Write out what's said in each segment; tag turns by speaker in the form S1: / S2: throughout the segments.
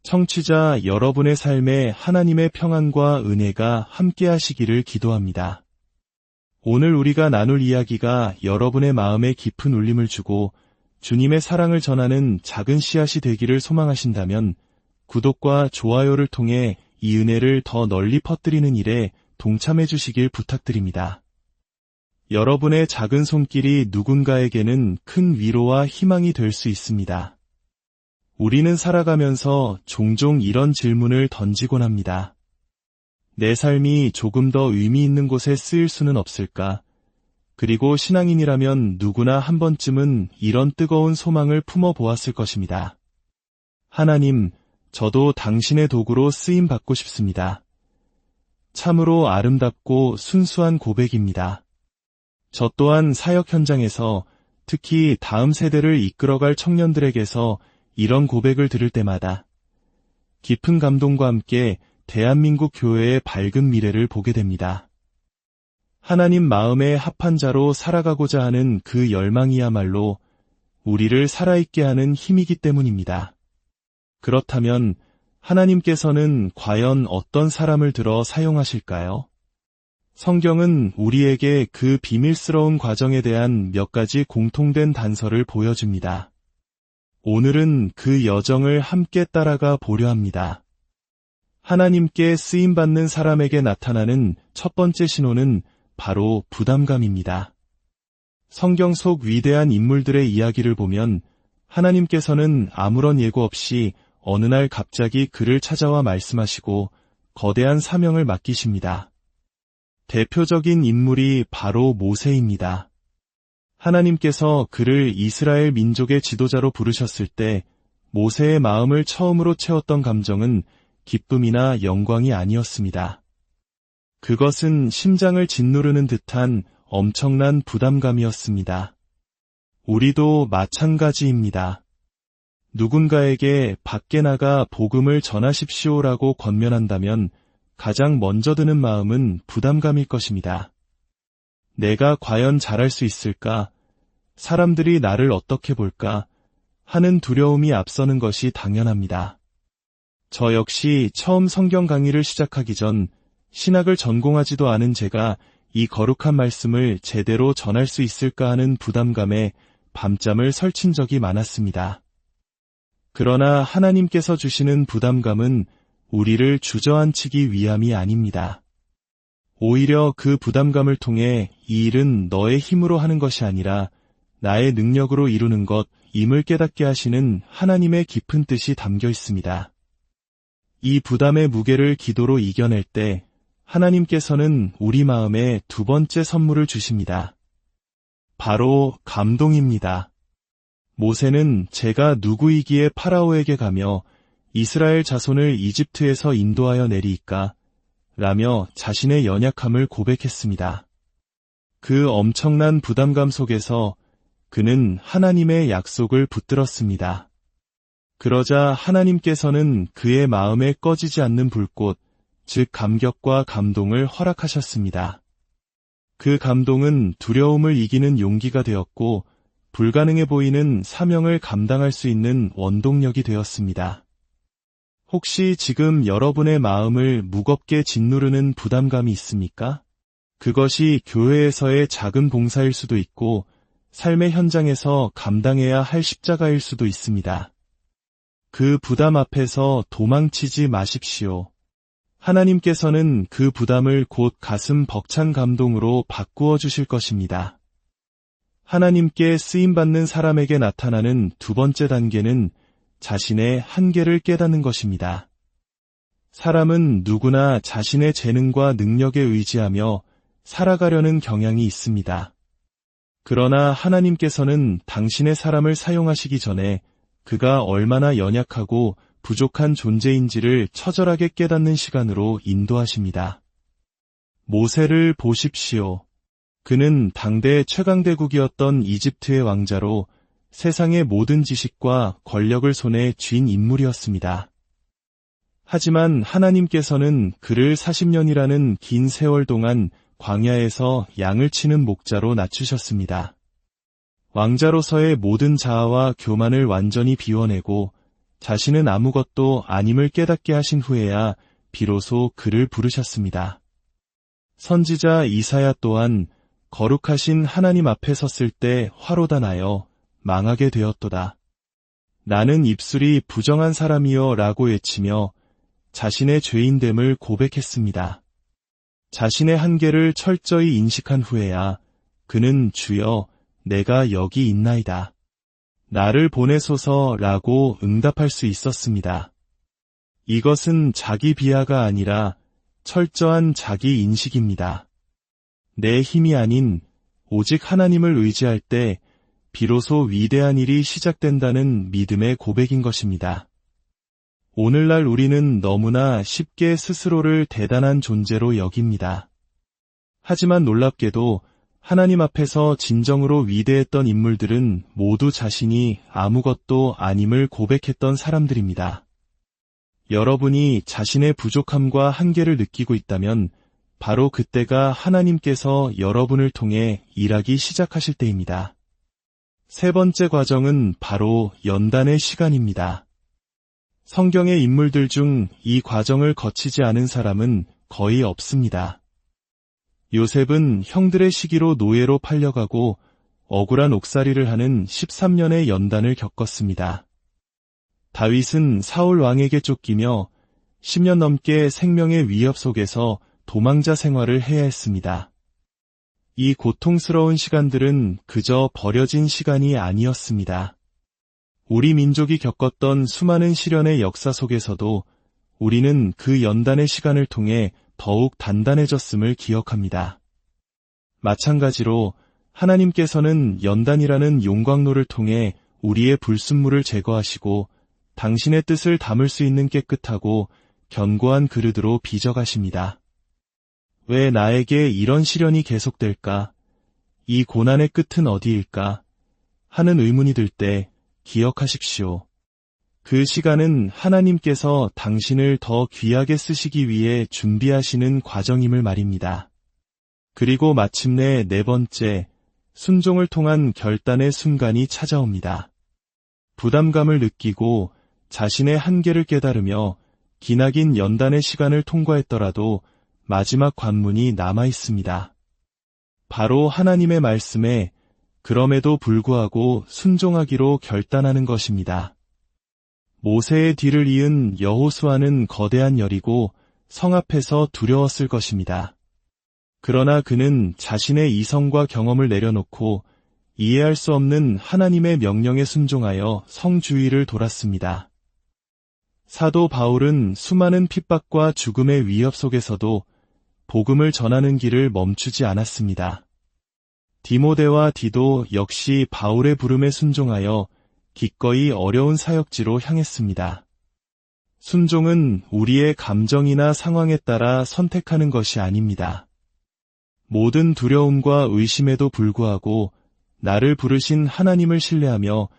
S1: 청취자 여러분의 삶에 하나님의 평안과 은혜가 함께하시기를 기도합니다. 오늘 우리가 나눌 이야기가 여러분의 마음에 깊은 울림을 주고 주님의 사랑을 전하는 작은 씨앗이 되기를 소망하신다면 구독과 좋아요를 통해 이 은혜를 더 널리 퍼뜨리는 일에 동참해 주시길 부탁드립니다. 여러분의 작은 손길이 누군가에게는 큰 위로와 희망이 될 수 있습니다. 우리는 살아가면서 종종 이런 질문을 던지곤 합니다. 내 삶이 조금 더 의미 있는 곳에 쓰일 수는 없을까? 그리고 신앙인이라면 누구나 한 번쯤은 이런 뜨거운 소망을 품어보았을 것입니다. 하나님, 저도 당신의 도구로 쓰임받고 싶습니다. 참으로 아름답고 순수한 고백입니다. 저 또한 사역 현장에서 특히 다음 세대를 이끌어갈 청년들에게서 이런 고백을 들을 때마다 깊은 감동과 함께 대한민국 교회의 밝은 미래를 보게 됩니다. 하나님 마음에 합한 자로 살아가고자 하는 그 열망이야말로 우리를 살아있게 하는 힘이기 때문입니다. 그렇다면 하나님께서는 과연 어떤 사람을 들어 사용하실까요? 성경은 우리에게 그 비밀스러운 과정에 대한 몇 가지 공통된 단서를 보여줍니다. 오늘은 그 여정을 함께 따라가 보려 합니다. 하나님께 쓰임받는 사람에게 나타나는 첫 번째 신호는 바로 부담감입니다. 성경 속 위대한 인물들의 이야기를 보면 하나님께서는 아무런 예고 없이 어느 날 갑자기 그를 찾아와 말씀하시고 거대한 사명을 맡기십니다. 대표적인 인물이 바로 모세입니다. 하나님께서 그를 이스라엘 민족의 지도자로 부르셨을 때 모세의 마음을 처음으로 채웠던 감정은 기쁨이나 영광이 아니었습니다. 그것은 심장을 짓누르는 듯한 엄청난 부담감이었습니다. 우리도 마찬가지입니다. 누군가에게 밖에 나가 복음을 전하십시오라고 권면한다면 가장 먼저 드는 마음은 부담감일 것입니다. 내가 과연 잘할 수 있을까? 사람들이 나를 어떻게 볼까? 하는 두려움이 앞서는 것이 당연합니다. 저 역시 처음 성경 강의를 시작하기 전 신학을 전공하지도 않은 제가 이 거룩한 말씀을 제대로 전할 수 있을까 하는 부담감에 밤잠을 설친 적이 많았습니다. 그러나 하나님께서 주시는 부담감은 우리를 주저앉히기 위함이 아닙니다. 오히려 그 부담감을 통해 이 일은 너의 힘으로 하는 것이 아니라 나의 능력으로 이루는 것임을 깨닫게 하시는 하나님의 깊은 뜻이 담겨 있습니다. 이 부담의 무게를 기도로 이겨낼 때 하나님께서는 우리 마음에 두 번째 선물을 주십니다. 바로 감동입니다. 모세는 제가 누구이기에 파라오에게 가며 이스라엘 자손을 이집트에서 인도하여 내리이까? 라며 자신의 연약함을 고백했습니다. 그 엄청난 부담감 속에서 그는 하나님의 약속을 붙들었습니다. 그러자 하나님께서는 그의 마음에 꺼지지 않는 불꽃, 즉 감격과 감동을 허락하셨습니다. 그 감동은 두려움을 이기는 용기가 되었고 불가능해 보이는 사명을 감당할 수 있는 원동력이 되었습니다. 혹시 지금 여러분의 마음을 무겁게 짓누르는 부담감이 있습니까? 그것이 교회에서의 작은 봉사일 수도 있고 삶의 현장에서 감당해야 할 십자가일 수도 있습니다. 그 부담 앞에서 도망치지 마십시오. 하나님께서는 그 부담을 곧 가슴 벅찬 감동으로 바꾸어 주실 것입니다. 하나님께 쓰임받는 사람에게 나타나는 두 번째 단계는 자신의 한계를 깨닫는 것입니다. 사람은 누구나 자신의 재능과 능력에 의지하며 살아가려는 경향이 있습니다. 그러나 하나님께서는 당신의 사람을 사용하시기 전에 그가 얼마나 연약하고 부족한 존재인지를 처절하게 깨닫는 시간으로 인도하십니다. 모세를 보십시오. 그는 당대 최강대국이었던 이집트의 왕자로 세상의 모든 지식과 권력을 손에 쥔 인물이었습니다. 하지만 하나님께서는 그를 40년이라는 긴 세월 동안 광야에서 양을 치는 목자로 낮추셨습니다. 왕자로서의 모든 자아와 교만을 완전히 비워내고 자신은 아무것도 아님을 깨닫게 하신 후에야 비로소 그를 부르셨습니다. 선지자 이사야 또한 거룩하신 하나님 앞에 섰을 때 화로다 나여 망하게 되었도다. 나는 입술이 부정한 사람이여 라고 외치며 자신의 죄인됨을 고백했습니다. 자신의 한계를 철저히 인식한 후에야 그는 주여 내가 여기 있나이다. 나를 보내소서 라고 응답할 수 있었습니다. 이것은 자기 비하가 아니라 철저한 자기 인식입니다. 내 힘이 아닌 오직 하나님을 의지할 때 비로소 위대한 일이 시작된다는 믿음의 고백인 것입니다. 오늘날 우리는 너무나 쉽게 스스로를 대단한 존재로 여깁니다. 하지만 놀랍게도 하나님 앞에서 진정으로 위대했던 인물들은 모두 자신이 아무것도 아님을 고백했던 사람들입니다. 여러분이 자신의 부족함과 한계를 느끼고 있다면 바로 그때가 하나님께서 여러분을 통해 일하기 시작하실 때입니다. 세 번째 과정은 바로 연단의 시간입니다. 성경의 인물들 중 이 과정을 거치지 않은 사람은 거의 없습니다. 요셉은 형들의 시기로 노예로 팔려가고 억울한 옥살이를 하는 13년의 연단을 겪었습니다. 다윗은 사울 왕에게 쫓기며 10년 넘게 생명의 위협 속에서 도망자 생활을 해야 했습니다. 이 고통스러운 시간들은 그저 버려진 시간이 아니었습니다. 우리 민족이 겪었던 수많은 시련의 역사 속에서도 우리는 그 연단의 시간을 통해 더욱 단단해졌음을 기억합니다. 마찬가지로 하나님께서는 연단이라는 용광로를 통해 우리의 불순물을 제거하시고 당신의 뜻을 담을 수 있는 깨끗하고 견고한 그릇으로 빚어가십니다. 왜 나에게 이런 시련이 계속될까? 이 고난의 끝은 어디일까? 하는 의문이 들 때 기억하십시오. 그 시간은 하나님께서 당신을 더 귀하게 쓰시기 위해 준비하시는 과정임을 말입니다. 그리고 마침내 네 번째, 순종을 통한 결단의 순간이 찾아옵니다. 부담감을 느끼고 자신의 한계를 깨달으며 기나긴 연단의 시간을 통과했더라도 마지막 관문이 남아 있습니다. 바로 하나님의 말씀에 그럼에도 불구하고 순종하기로 결단하는 것입니다. 모세의 뒤를 이은 여호수아는 거대한 열이고 성 앞에서 두려웠을 것입니다. 그러나 그는 자신의 이성과 경험을 내려놓고 이해할 수 없는 하나님의 명령에 순종하여 성 주위를 돌았습니다. 사도 바울은 수많은 핍박과 죽음의 위협 속에서도 복음을 전하는 길을 멈추지 않았습니다. 디모데와 디도 역시 바울의 부름에 순종하여 기꺼이 어려운 사역지로 향했습니다. 순종은 우리의 감정이나 상황에 따라 선택하는 것이 아닙니다. 모든 두려움과 의심에도 불구하고 나를 부르신 하나님을 신뢰하며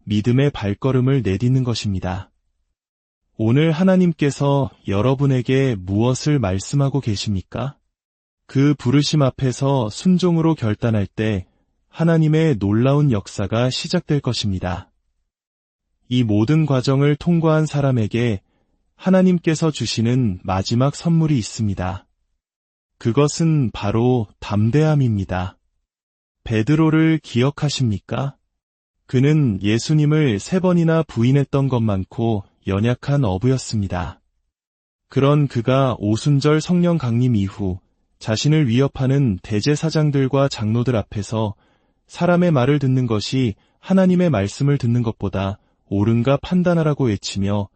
S1: 믿음의 발걸음을 내딛는 것입니다. 오늘 하나님께서 여러분에게 무엇을 말씀하고 계십니까? 그 부르심 앞에서 순종으로 결단할 때 하나님의 놀라운 역사가 시작될 것입니다. 이 모든 과정을 통과한 사람에게 하나님께서 주시는 마지막 선물이 있습니다. 그것은 바로 담대함입니다. 베드로를 기억하십니까? 그는 예수님을 3번이나 부인했던 것 많고 연약한 어부였습니다. 그런 그가 오순절 성령 강림 이후 자신을 위협하는 대제사장들과 장로들 앞에서 사람의 말을 듣는 것이 하나님의 말씀을 듣는 것보다 옳은가 판단하라고 외치며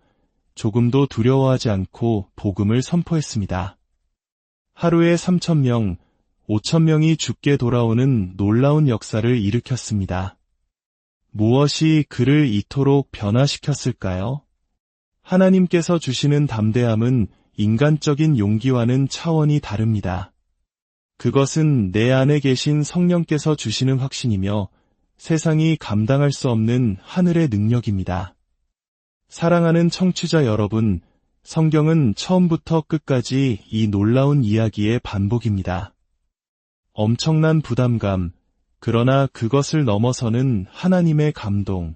S1: 조금도 두려워하지 않고 복음을 선포했습니다. 하루에 3,000명, 5,000명이 죽게 돌아오는 놀라운 역사를 일으켰습니다. 무엇이 그를 이토록 변화시켰을까요? 하나님께서 주시는 담대함은 인간적인 용기와는 차원이 다릅니다. 그것은 내 안에 계신 성령께서 주시는 확신이며 세상이 감당할 수 없는 하늘의 능력입니다. 사랑하는 청취자 여러분, 성경은 처음부터 끝까지 이 놀라운 이야기의 반복입니다. 엄청난 부담감, 그러나 그것을 넘어서는 하나님의 감동.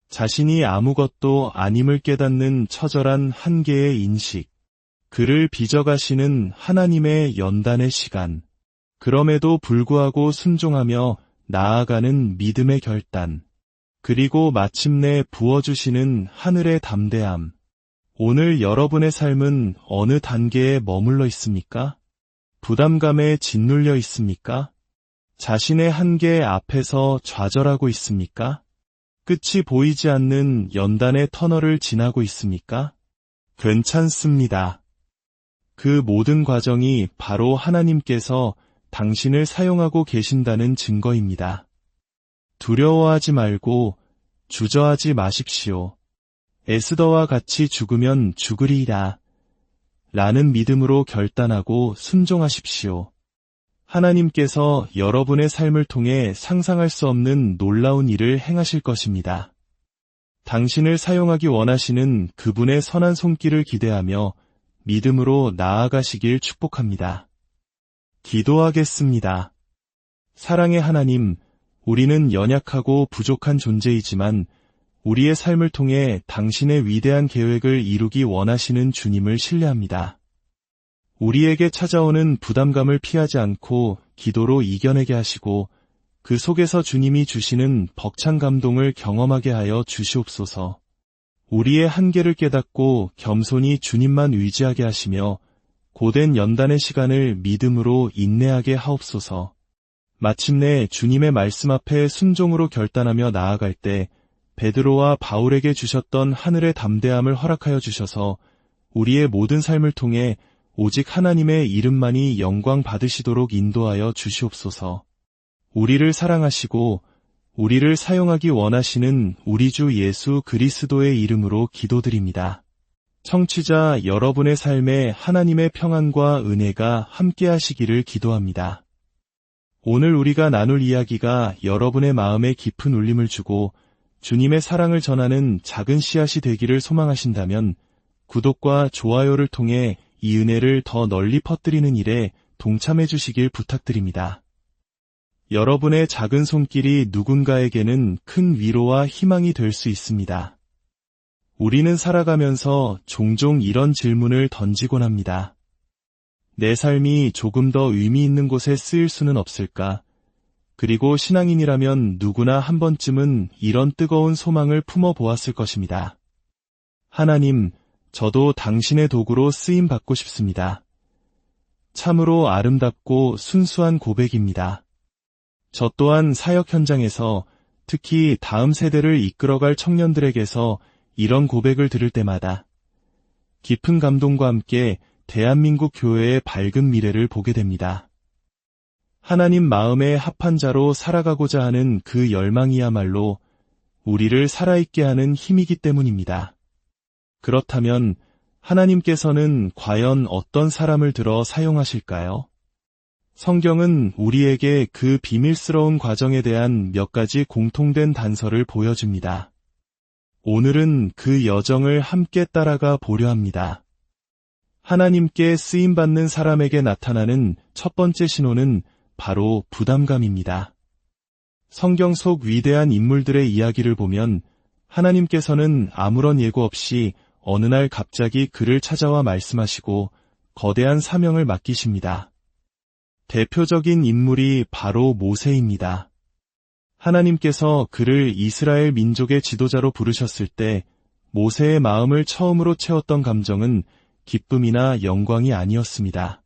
S1: 자신이 아무것도 아님을 깨닫는 처절한 한계의 인식, 그를 빚어가시는 하나님의 연단의 시간, 그럼에도 불구하고 순종하며 나아가는 믿음의 결단, 그리고 마침내 부어주시는 하늘의 담대함. 오늘 여러분의 삶은 어느 단계에 머물러 있습니까? 부담감에 짓눌려 있습니까? 자신의 한계 앞에서 좌절하고 있습니까? 끝이 보이지 않는 연단의 터널을 지나고 있습니까? 괜찮습니다. 그 모든 과정이 바로 하나님께서 당신을 사용하고 계신다는 증거입니다. 두려워하지 말고 주저하지 마십시오. 에스더와 같이 죽으면 죽으리이다. 라는 믿음으로 결단하고 순종하십시오. 하나님께서 여러분의 삶을 통해 상상할 수 없는 놀라운 일을 행하실 것입니다. 당신을 사용하기 원하시는 그분의 선한 손길을 기대하며 믿음으로 나아가시길 축복합니다. 기도하겠습니다. 사랑의 하나님, 우리는 연약하고 부족한 존재이지만 우리의 삶을 통해 당신의 위대한 계획을 이루기 원하시는 주님을 신뢰합니다. 우리에게 찾아오는 부담감을 피하지 않고 기도로 이겨내게 하시고 그 속에서 주님이 주시는 벅찬 감동을 경험하게 하여 주시옵소서. 우리의 한계를 깨닫고 겸손히 주님만 의지하게 하시며 고된 연단의 시간을 믿음으로 인내하게 하옵소서. 마침내 주님의 말씀 앞에 순종으로 결단하며 나아갈 때 베드로와 바울에게 주셨던 하늘의 담대함을 허락하여 주셔서 우리의 모든 삶을 통해 오직 하나님의 이름만이 영광 받으시도록 인도하여 주시옵소서. 우리를 사랑하시고 우리를 사용하기 원하시는 우리 주 예수 그리스도의 이름으로 기도드립니다. 청취자 여러분의 삶에 하나님의 평안과 은혜가 함께하시기를 기도합니다. 오늘 우리가 나눌 이야기가 여러분의 마음에 깊은 울림을 주고 주님의 사랑을 전하는 작은 씨앗이 되기를 소망하신다면 구독과 좋아요를 통해 이 은혜를 더 널리 퍼뜨리는 일에 동참해 주시길 부탁드립니다. 여러분의 작은 손길이 누군가에게는 큰 위로와 희망이 될 수 있습니다. 우리는 살아가면서 종종 이런 질문을 던지곤 합니다. 내 삶이 조금 더 의미 있는 곳에 쓰일 수는 없을까? 그리고 신앙인이라면 누구나 한 번쯤은 이런 뜨거운 소망을 품어 보았을 것입니다. 하나님, 저도 당신의 도구로 쓰임 받고 싶습니다. 참으로 아름답고 순수한 고백입니다. 저 또한 사역 현장에서 특히 다음 세대를 이끌어갈 청년들에게서 이런 고백을 들을 때마다 깊은 감동과 함께 대한민국 교회의 밝은 미래를 보게 됩니다. 하나님 마음에 합한 자로 살아가고자 하는 그 열망이야말로 우리를 살아있게 하는 힘이기 때문입니다. 그렇다면 하나님께서는 과연 어떤 사람을 들어 사용하실까요? 성경은 우리에게 그 비밀스러운 과정에 대한 몇 가지 공통된 단서를 보여줍니다. 오늘은 그 여정을 함께 따라가 보려 합니다. 하나님께 쓰임받는 사람에게 나타나는 첫 번째 신호는 바로 부담감입니다. 성경 속 위대한 인물들의 이야기를 보면 하나님께서는 아무런 예고 없이 어느 날 갑자기 그를 찾아와 말씀하시고 거대한 사명을 맡기십니다. 대표적인 인물이 바로 모세입니다. 하나님께서 그를 이스라엘 민족의 지도자로 부르셨을 때 모세의 마음을 처음으로 채웠던 감정은 기쁨이나 영광이 아니었습니다.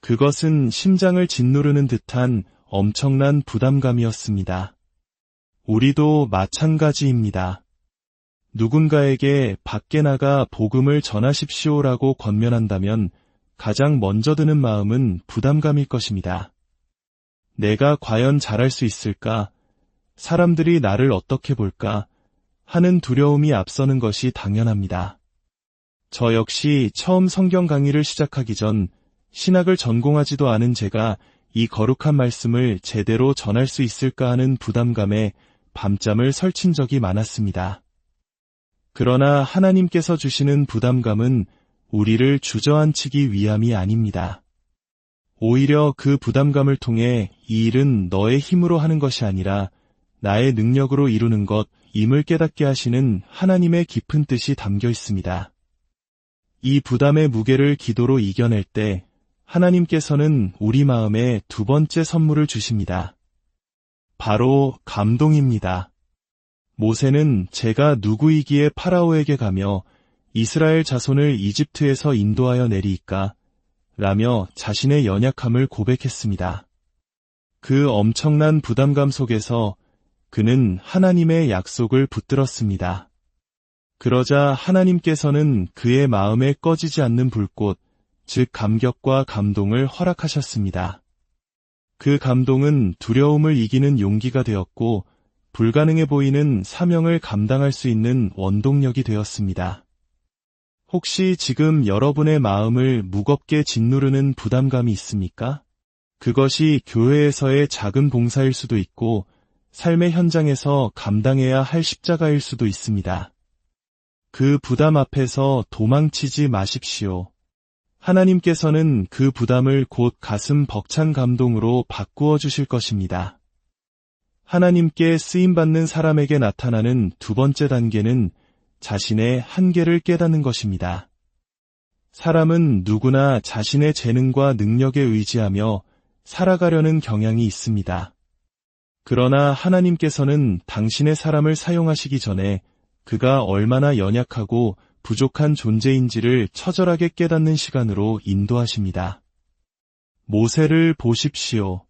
S1: 그것은 심장을 짓누르는 듯한 엄청난 부담감이었습니다. 우리도 마찬가지입니다. 누군가에게 밖에 나가 복음을 전하십시오라고 권면한다면 가장 먼저 드는 마음은 부담감일 것입니다. 내가 과연 잘할 수 있을까? 사람들이 나를 어떻게 볼까? 하는 두려움이 앞서는 것이 당연합니다. 저 역시 처음 성경 강의를 시작하기 전 신학을 전공하지도 않은 제가 이 거룩한 말씀을 제대로 전할 수 있을까 하는 부담감에 밤잠을 설친 적이 많았습니다. 그러나 하나님께서 주시는 부담감은 우리를 주저앉히기 위함이 아닙니다. 오히려 그 부담감을 통해 이 일은 너의 힘으로 하는 것이 아니라 나의 능력으로 이루는 것 임을 깨닫게 하시는 하나님의 깊은 뜻이 담겨 있습니다. 이 부담의 무게를 기도로 이겨낼 때 하나님께서는 우리 마음에 두 번째 선물을 주십니다. 바로 감동입니다. 모세는 제가 누구이기에 파라오에게 가며 이스라엘 자손을 이집트에서 인도하여 내리이까? 라며 자신의 연약함을 고백했습니다. 그 엄청난 부담감 속에서 그는 하나님의 약속을 붙들었습니다. 그러자 하나님께서는 그의 마음에 꺼지지 않는 불꽃, 즉 감격과 감동을 허락하셨습니다. 그 감동은 두려움을 이기는 용기가 되었고 불가능해 보이는 사명을 감당할 수 있는 원동력이 되었습니다. 혹시 지금 여러분의 마음을 무겁게 짓누르는 부담감이 있습니까? 그것이 교회에서의 작은 봉사일 수도 있고 삶의 현장에서 감당해야 할 십자가일 수도 있습니다. 그 부담 앞에서 도망치지 마십시오. 하나님께서는 그 부담을 곧 가슴 벅찬 감동으로 바꾸어 주실 것입니다. 하나님께 쓰임받는 사람에게 나타나는 두 번째 단계는 자신의 한계를 깨닫는 것입니다. 사람은 누구나 자신의 재능과 능력에 의지하며 살아가려는 경향이 있습니다. 그러나 하나님께서는 당신의 사람을 사용하시기 전에 그가 얼마나 연약하고 부족한 존재인지를 처절하게 깨닫는 시간으로 인도하십니다. 모세를 보십시오.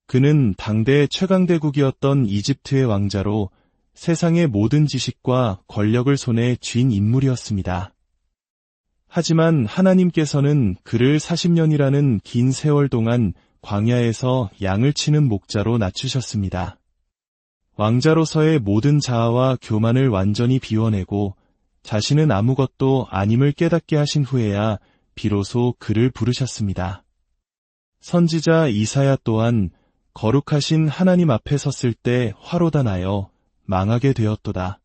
S1: 그는 당대 최강대국이었던 이집트의 왕자로 세상의 모든 지식과 권력을 손에 쥔 인물이었습니다. 하지만 하나님께서는 그를 40년이라는 긴 세월 동안 광야에서 양을 치는 목자로 낮추셨습니다. 왕자로서의 모든 자아와 교만을 완전히 비워내고 자신은 아무것도 아님을 깨닫게 하신 후에야 비로소 그를 부르셨습니다. 선지자 이사야 또한 거룩하신 하나님 앞에 섰을 때 화로다 나여 망하게 되었도다.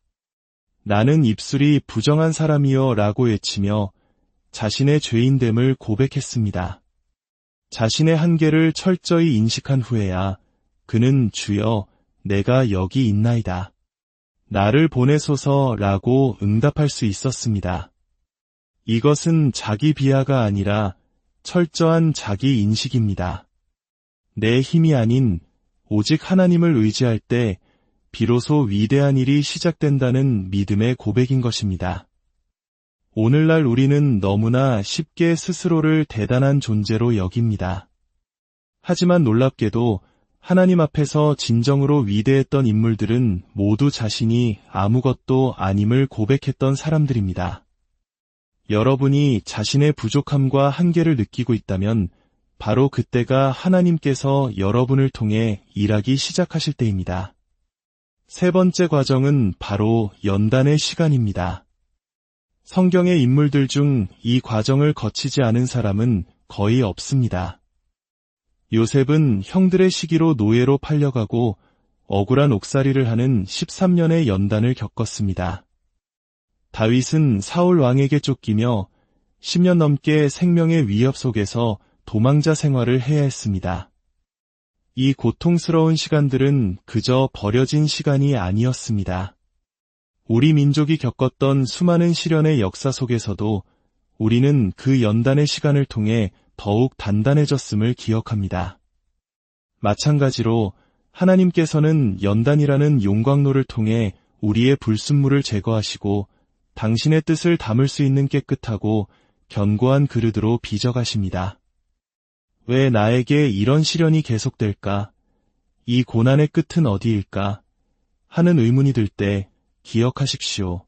S1: 나는 입술이 부정한 사람이여 라고 외치며 자신의 죄인됨을 고백했습니다. 자신의 한계를 철저히 인식한 후에야 그는 주여 내가 여기 있나이다. 나를 보내소서라고 응답할 수 있었습니다. 이것은 자기 비하가 아니라 철저한 자기 인식입니다. 내 힘이 아닌 오직 하나님을 의지할 때 비로소 위대한 일이 시작된다는 믿음의 고백인 것입니다. 오늘날 우리는 너무나 쉽게 스스로를 대단한 존재로 여깁니다. 하지만 놀랍게도 하나님 앞에서 진정으로 위대했던 인물들은 모두 자신이 아무것도 아님을 고백했던 사람들입니다. 여러분이 자신의 부족함과 한계를 느끼고 있다면 바로 그때가 하나님께서 여러분을 통해 일하기 시작하실 때입니다. 세 번째 과정은 바로 연단의 시간입니다. 성경의 인물들 중 이 과정을 거치지 않은 사람은 거의 없습니다. 요셉은 형들의 시기로 노예로 팔려가고 억울한 옥살이를 하는 13년의 연단을 겪었습니다. 다윗은 사울 왕에게 쫓기며 10년 넘게 생명의 위협 속에서 도망자 생활을 해야 했습니다. 이 고통스러운 시간들은 그저 버려진 시간이 아니었습니다. 우리 민족이 겪었던 수많은 시련의 역사 속에서도 우리는 그 연단의 시간을 통해 더욱 단단해졌음을 기억합니다. 마찬가지로 하나님께서는 연단이라는 용광로를 통해 우리의 불순물을 제거하시고 당신의 뜻을 담을 수 있는 깨끗하고 견고한 그릇으로 빚어가십니다. 왜 나에게 이런 시련이 계속될까? 이 고난의 끝은 어디일까? 하는 의문이 들 때 기억하십시오.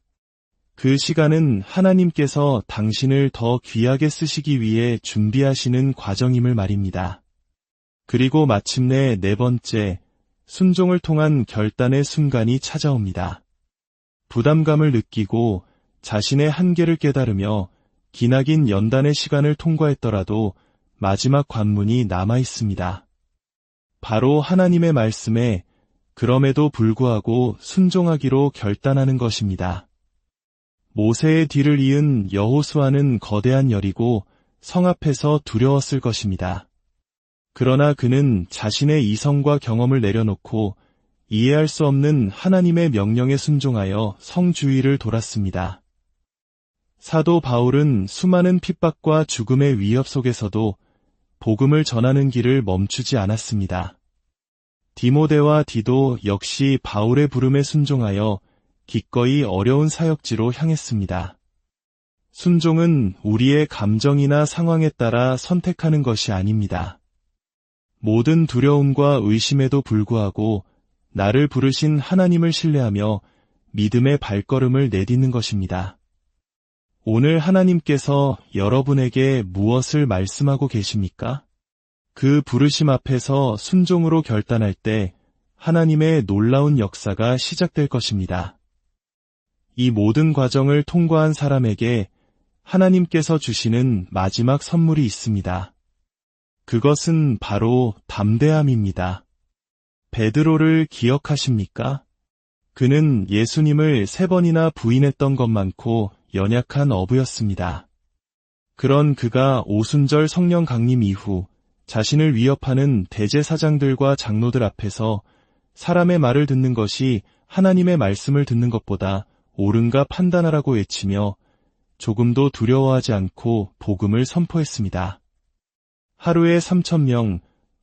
S1: 그 시간은 하나님께서 당신을 더 귀하게 쓰시기 위해 준비하시는 과정임을 말입니다. 그리고 마침내 네 번째, 순종을 통한 결단의 순간이 찾아옵니다. 부담감을 느끼고 자신의 한계를 깨달으며 기나긴 연단의 시간을 통과했더라도 마지막 관문이 남아 있습니다. 바로 하나님의 말씀에 그럼에도 불구하고 순종하기로 결단하는 것입니다. 모세의 뒤를 이은 여호수아는 거대한 열이고 성 앞에서 두려웠을 것입니다. 그러나 그는 자신의 이성과 경험을 내려놓고 이해할 수 없는 하나님의 명령에 순종하여 성주의를 돌았습니다. 사도 바울은 수많은 핍박과 죽음의 위협 속에서도 복음을 전하는 길을 멈추지 않았습니다. 디모데와 디도 역시 바울의 부름에 순종하여 기꺼이 어려운 사역지로 향했습니다. 순종은 우리의 감정이나 상황에 따라 선택하는 것이 아닙니다. 모든 두려움과 의심에도 불구하고 나를 부르신 하나님을 신뢰하며 믿음의 발걸음을 내딛는 것입니다. 오늘 하나님께서 여러분에게 무엇을 말씀하고 계십니까? 그 부르심 앞에서 순종으로 결단할 때 하나님의 놀라운 역사가 시작될 것입니다. 이 모든 과정을 통과한 사람에게 하나님께서 주시는 마지막 선물이 있습니다. 그것은 바로 담대함입니다. 베드로를 기억하십니까? 그는 예수님을 3번이나 부인했던 것 많고 연약한 어부였습니다. 그런 그가 오순절 성령 강림 이후 자신을 위협하는 대제사장들과 장로들 앞에서 사람의 말을 듣는 것이 하나님의 말씀을 듣는 것보다 옳은가 판단하라고 외치며 조금도 두려워하지 않고 복음을 선포했습니다. 하루에 3,000명,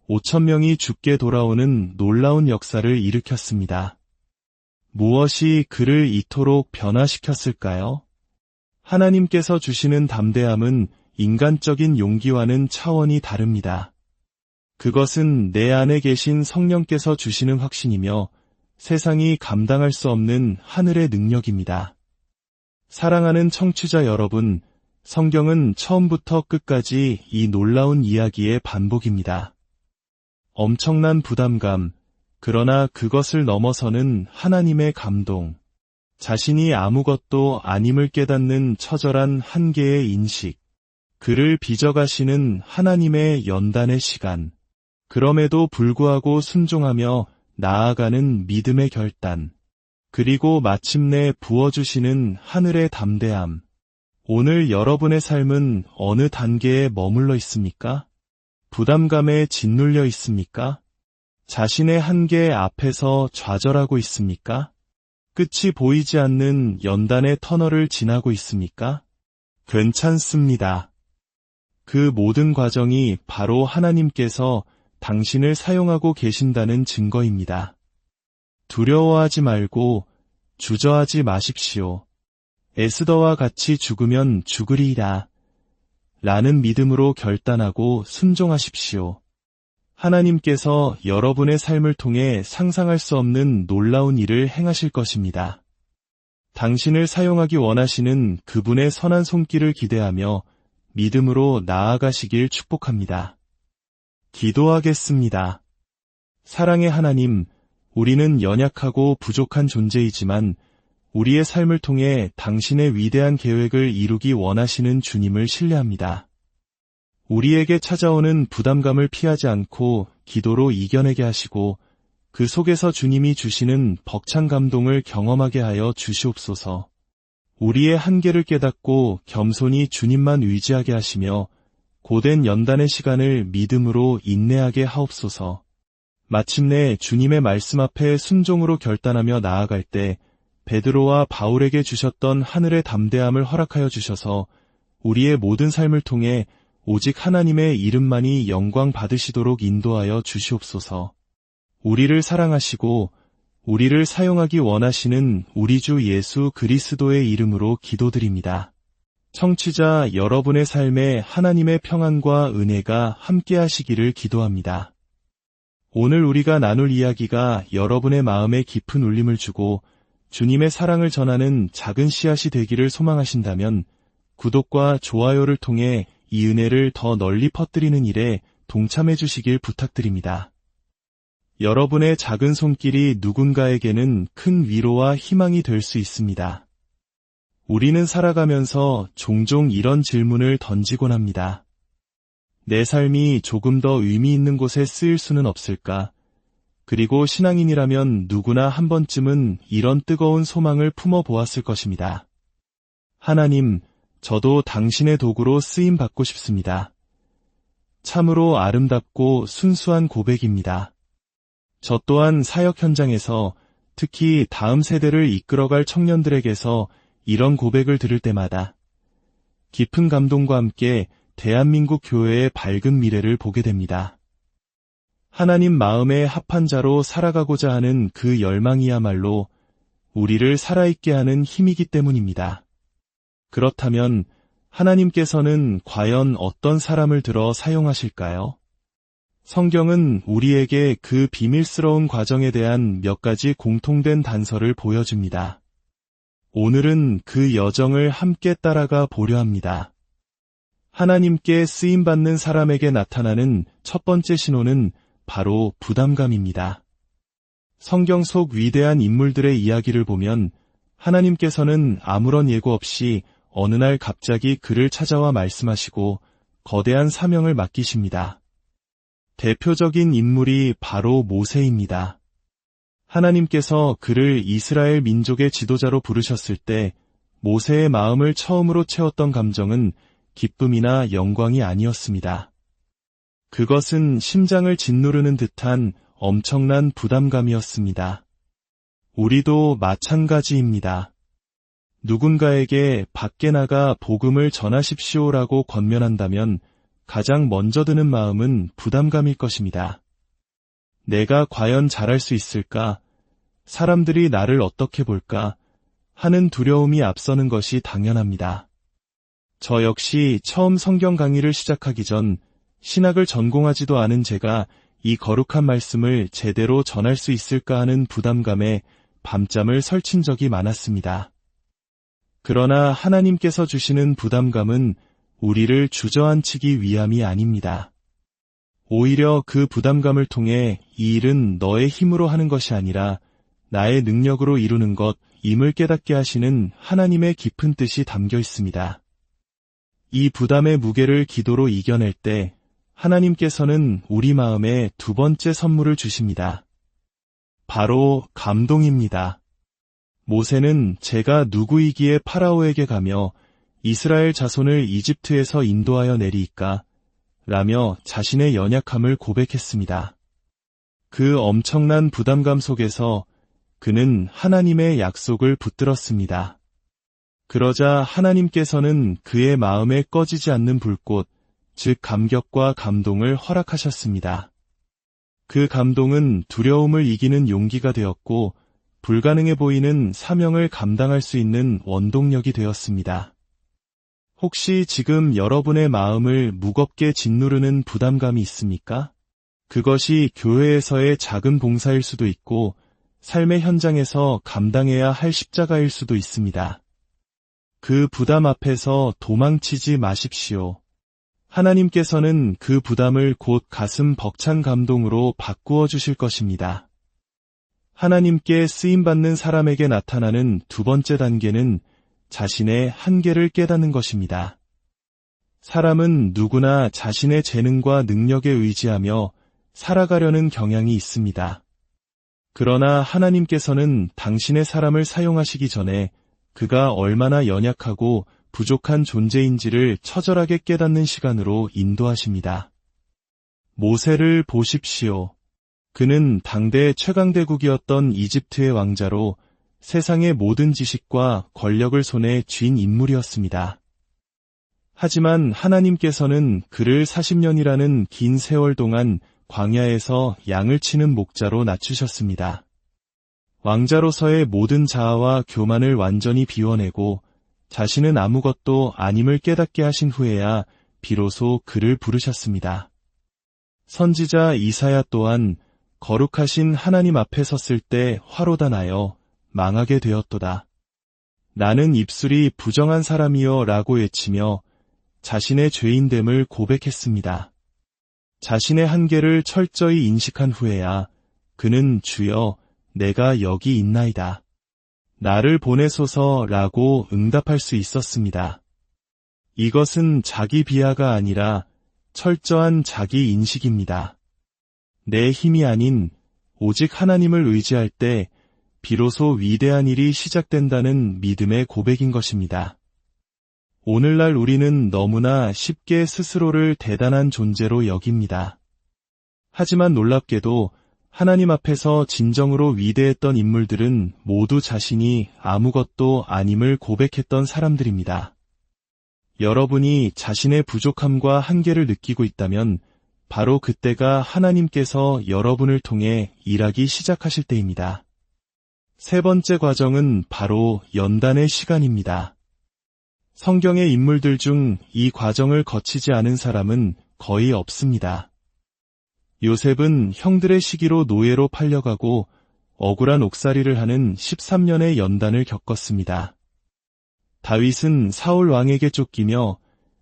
S1: 5,000명이 죽게 돌아오는 놀라운 역사를 일으켰습니다. 무엇이 그를 이토록 변화시켰을까요? 하나님께서 주시는 담대함은 인간적인 용기와는 차원이 다릅니다. 그것은 내 안에 계신 성령께서 주시는 확신이며 세상이 감당할 수 없는 하늘의 능력입니다. 사랑하는 청취자 여러분, 성경은 처음부터 끝까지 이 놀라운 이야기의 반복입니다. 엄청난 부담감, 그러나 그것을 넘어서는 하나님의 감동, 자신이 아무것도 아님을 깨닫는 처절한 한계의 인식, 그를 빚어가시는 하나님의 연단의 시간, 그럼에도 불구하고 순종하며 나아가는 믿음의 결단, 그리고 마침내 부어주시는 하늘의 담대함. 오늘 여러분의 삶은 어느 단계에 머물러 있습니까? 부담감에 짓눌려 있습니까? 자신의 한계 앞에서 좌절하고 있습니까? 끝이 보이지 않는 연단의 터널을 지나고 있습니까? 괜찮습니다. 그 모든 과정이 바로 하나님께서 당신을 사용하고 계신다는 증거입니다. 두려워하지 말고 주저하지 마십시오. 에스더와 같이 죽으면 죽으리이다. 라는 믿음으로 결단하고 순종하십시오. 하나님께서 여러분의 삶을 통해 상상할 수 없는 놀라운 일을 행하실 것입니다. 당신을 사용하기 원하시는 그분의 선한 손길을 기대하며 믿음으로 나아가시길 축복합니다. 기도하겠습니다. 사랑의 하나님, 우리는 연약하고 부족한 존재이지만 우리의 삶을 통해 당신의 위대한 계획을 이루기 원하시는 주님을 신뢰합니다. 우리에게 찾아오는 부담감을 피하지 않고 기도로 이겨내게 하시고 그 속에서 주님이 주시는 벅찬 감동을 경험하게 하여 주시옵소서. 우리의 한계를 깨닫고 겸손히 주님만 의지하게 하시며 고된 연단의 시간을 믿음으로 인내하게 하옵소서. 마침내 주님의 말씀 앞에 순종으로 결단하며 나아갈 때 베드로와 바울에게 주셨던 하늘의 담대함을 허락하여 주셔서 우리의 모든 삶을 통해 오직 하나님의 이름만이 영광 받으시도록 인도하여 주시옵소서. 우리를 사랑하시고 우리를 사용하기 원하시는 우리 주 예수 그리스도의 이름으로 기도드립니다. 청취자 여러분의 삶에 하나님의 평안과 은혜가 함께하시기를 기도합니다. 오늘 우리가 나눌 이야기가 여러분의 마음에 깊은 울림을 주고 주님의 사랑을 전하는 작은 씨앗이 되기를 소망하신다면 구독과 좋아요를 통해 이 은혜를 더 널리 퍼뜨리는 일에 동참해 주시길 부탁드립니다. 여러분의 작은 손길이 누군가에게는 큰 위로와 희망이 될 수 있습니다. 우리는 살아가면서 종종 이런 질문을 던지곤 합니다. 내 삶이 조금 더 의미 있는 곳에 쓰일 수는 없을까? 그리고 신앙인이라면 누구나 한 번쯤은 이런 뜨거운 소망을 품어 보았을 것입니다. 하나님, 저도 당신의 도구로 쓰임 받고 싶습니다. 참으로 아름답고 순수한 고백입니다. 저 또한 사역 현장에서 특히 다음 세대를 이끌어갈 청년들에게서 이런 고백을 들을 때마다 깊은 감동과 함께 대한민국 교회의 밝은 미래를 보게 됩니다. 하나님 마음에 합한 자로 살아가고자 하는 그 열망이야말로 우리를 살아있게 하는 힘이기 때문입니다. 그렇다면 하나님께서는 과연 어떤 사람을 들어 사용하실까요? 성경은 우리에게 그 비밀스러운 과정에 대한 몇 가지 공통된 단서를 보여줍니다. 오늘은 그 여정을 함께 따라가 보려 합니다. 하나님께 쓰임받는 사람에게 나타나는 첫 번째 신호는 바로 부담감입니다. 성경 속 위대한 인물들의 이야기를 보면 하나님께서는 아무런 예고 없이 어느 날 갑자기 그를 찾아와 말씀하시고 거대한 사명을 맡기십니다. 대표적인 인물이 바로 모세입니다. 하나님께서 그를 이스라엘 민족의 지도자로 부르셨을 때 모세의 마음을 처음으로 채웠던 감정은 기쁨이나 영광이 아니었습니다. 그것은 심장을 짓누르는 듯한 엄청난 부담감이었습니다. 우리도 마찬가지입니다. 누군가에게 밖에 나가 복음을 전하십시오라고 권면한다면 가장 먼저 드는 마음은 부담감일 것입니다. 내가 과연 잘할 수 있을까? 사람들이 나를 어떻게 볼까? 하는 두려움이 앞서는 것이 당연합니다. 저 역시 처음 성경 강의를 시작하기 전 신학을 전공하지도 않은 제가 이 거룩한 말씀을 제대로 전할 수 있을까 하는 부담감에 밤잠을 설친 적이 많았습니다. 그러나 하나님께서 주시는 부담감은 우리를 주저앉히기 위함이 아닙니다. 오히려 그 부담감을 통해 이 일은 너의 힘으로 하는 것이 아니라 나의 능력으로 이루는 것임을 깨닫게 하시는 하나님의 깊은 뜻이 담겨 있습니다. 이 부담의 무게를 기도로 이겨낼 때 하나님께서는 우리 마음에 두 번째 선물을 주십니다. 바로 감동입니다. 모세는 제가 누구이기에 파라오에게 가며 이스라엘 자손을 이집트에서 인도하여 내리이까? 라며 자신의 연약함을 고백했습니다. 그 엄청난 부담감 속에서 그는 하나님의 약속을 붙들었습니다. 그러자 하나님께서는 그의 마음에 꺼지지 않는 불꽃, 즉 감격과 감동을 허락하셨습니다. 그 감동은 두려움을 이기는 용기가 되었고 불가능해 보이는 사명을 감당할 수 있는 원동력이 되었습니다. 혹시 지금 여러분의 마음을 무겁게 짓누르는 부담감이 있습니까? 그것이 교회에서의 작은 봉사일 수도 있고 삶의 현장에서 감당해야 할 십자가일 수도 있습니다. 그 부담 앞에서 도망치지 마십시오. 하나님께서는 그 부담을 곧 가슴 벅찬 감동으로 바꾸어 주실 것입니다. 하나님께 쓰임받는 사람에게 나타나는 두 번째 단계는 자신의 한계를 깨닫는 것입니다. 사람은 누구나 자신의 재능과 능력에 의지하며 살아가려는 경향이 있습니다. 그러나 하나님께서는 당신의 사람을 사용하시기 전에 그가 얼마나 연약하고 부족한 존재인지를 처절하게 깨닫는 시간으로 인도하십니다. 모세를 보십시오. 그는 당대 최강대국이었던 이집트의 왕자로 세상의 모든 지식과 권력을 손에 쥔 인물이었습니다. 하지만 하나님께서는 그를 40년이라는 긴 세월 동안 광야에서 양을 치는 목자로 낮추셨습니다. 왕자로서의 모든 자아와 교만을 완전히 비워내고 자신은 아무것도 아님을 깨닫게 하신 후에야 비로소 그를 부르셨습니다. 선지자 이사야 또한 거룩하신 하나님 앞에 섰을 때 화로다 나여 망하게 되었도다. 나는 입술이 부정한 사람이여 라고 외치며 자신의 죄인됨을 고백했습니다. 자신의 한계를 철저히 인식한 후에야 그는 주여 내가 여기 있나이다. 나를 보내소서라고 응답할 수 있었습니다. 이것은 자기 비하가 아니라 철저한 자기 인식입니다. 내 힘이 아닌 오직 하나님을 의지할 때 비로소 위대한 일이 시작된다는 믿음의 고백인 것입니다. 오늘날 우리는 너무나 쉽게 스스로를 대단한 존재로 여깁니다. 하지만 놀랍게도 하나님 앞에서 진정으로 위대했던 인물들은 모두 자신이 아무것도 아님을 고백했던 사람들입니다. 여러분이 자신의 부족함과 한계를 느끼고 있다면 바로 그때가 하나님께서 여러분을 통해 일하기 시작하실 때입니다. 세 번째 과정은 바로 연단의 시간입니다. 성경의 인물들 중 이 과정을 거치지 않은 사람은 거의 없습니다. 요셉은 형들의 시기로 노예로 팔려가고 억울한 옥살이를 하는 13년의 연단을 겪었습니다. 다윗은 사울 왕에게 쫓기며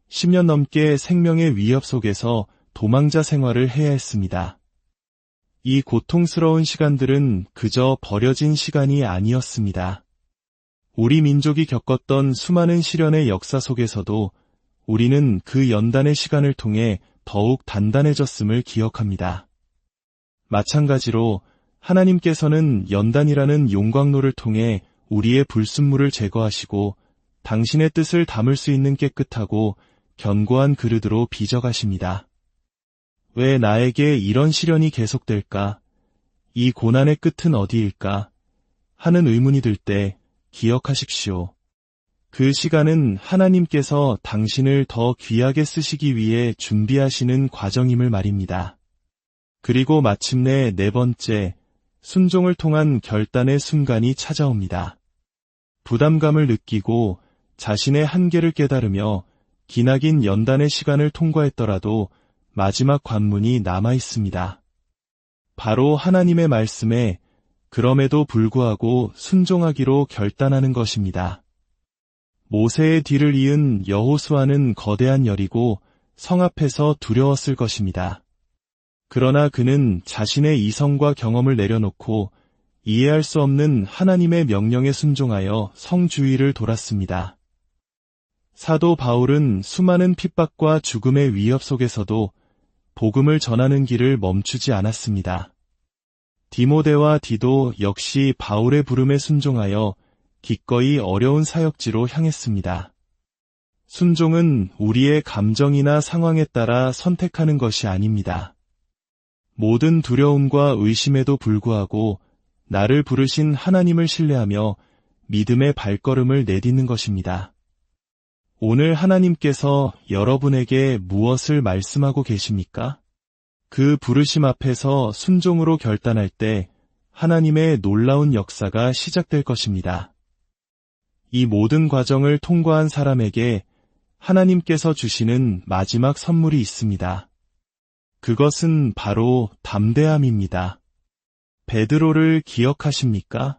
S1: 10년 넘게 생명의 위협 속에서 도망자 생활을 해야 했습니다. 이 고통스러운 시간들은 그저 버려진 시간이 아니었습니다. 우리 민족이 겪었던 수많은 시련의 역사 속에서도 우리는 그 연단의 시간을 통해 더욱 단단해졌음을 기억합니다. 마찬가지로 하나님께서는 연단이라는 용광로를 통해 우리의 불순물을 제거하시고 당신의 뜻을 담을 수 있는 깨끗하고 견고한 그릇으로 빚어가십니다. 왜 나에게 이런 시련이 계속될까? 이 고난의 끝은 어디일까? 하는 의문이 들 때 기억하십시오. 그 시간은 하나님께서 당신을 더 귀하게 쓰시기 위해 준비하시는 과정임을 말입니다. 그리고 마침내 네 번째, 순종을 통한 결단의 순간이 찾아옵니다. 부담감을 느끼고 자신의 한계를 깨달으며 기나긴 연단의 시간을 통과했더라도 마지막 관문이 남아 있습니다. 바로 하나님의 말씀에 그럼에도 불구하고 순종하기로 결단하는 것입니다. 모세의 뒤를 이은 여호수아는 거대한 열이고 성 앞에서 두려웠을 것입니다. 그러나 그는 자신의 이성과 경험을 내려놓고 이해할 수 없는 하나님의 명령에 순종하여 성 주위를 돌았습니다. 사도 바울은 수많은 핍박과 죽음의 위협 속에서도 복음을 전하는 길을 멈추지 않았습니다. 디모데와 디도 역시 바울의 부름에 순종하여 기꺼이 어려운 사역지로 향했습니다. 순종은 우리의 감정이나 상황에 따라 선택하는 것이 아닙니다. 모든 두려움과 의심에도 불구하고 나를 부르신 하나님을 신뢰하며 믿음의 발걸음을 내딛는 것입니다. 오늘 하나님께서 여러분에게 무엇을 말씀하고 계십니까? 그 부르심 앞에서 순종으로 결단할 때 하나님의 놀라운 역사가 시작될 것입니다. 이 모든 과정을 통과한 사람에게 하나님께서 주시는 마지막 선물이 있습니다. 그것은 바로 담대함입니다. 베드로를 기억하십니까?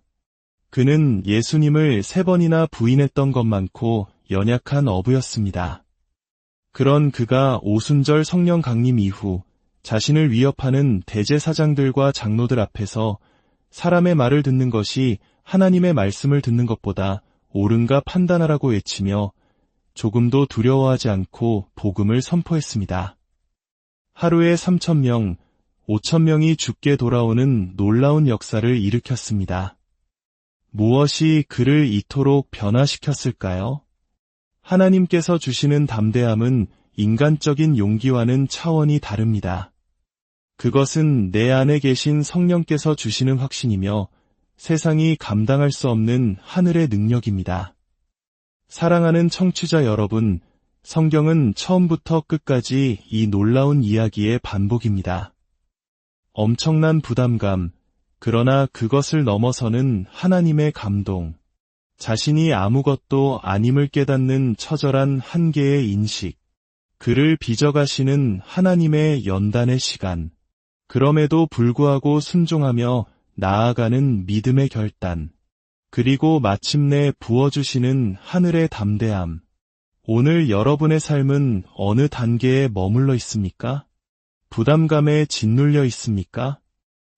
S1: 그는 예수님을 3번이나 부인했던 것 많고 연약한 어부였습니다. 그런 그가 오순절 성령 강림 이후 자신을 위협하는 대제사장들과 장로들 앞에서 사람의 말을 듣는 것이 하나님의 말씀을 듣는 것보다 옳은가 판단하라고 외치며 조금도 두려워하지 않고 복음을 선포했습니다. 하루에 3,000명, 5,000명이 죽게 돌아오는 놀라운 역사를 일으켰습니다. 무엇이 그를 이토록 변화시켰을까요? 하나님께서 주시는 담대함은 인간적인 용기와는 차원이 다릅니다. 그것은 내 안에 계신 성령께서 주시는 확신이며 세상이 감당할 수 없는 하늘의 능력입니다. 사랑하는 청취자 여러분, 성경은 처음부터 끝까지 이 놀라운 이야기의 반복입니다. 엄청난 부담감, 그러나 그것을 넘어서는 하나님의 감동, 자신이 아무것도 아님을 깨닫는 처절한 한계의 인식, 그를 빚어가시는 하나님의 연단의 시간, 그럼에도 불구하고 순종하며 나아가는 믿음의 결단, 그리고 마침내 부어주시는 하늘의 담대함. 오늘 여러분의 삶은 어느 단계에 머물러 있습니까? 부담감에 짓눌려 있습니까?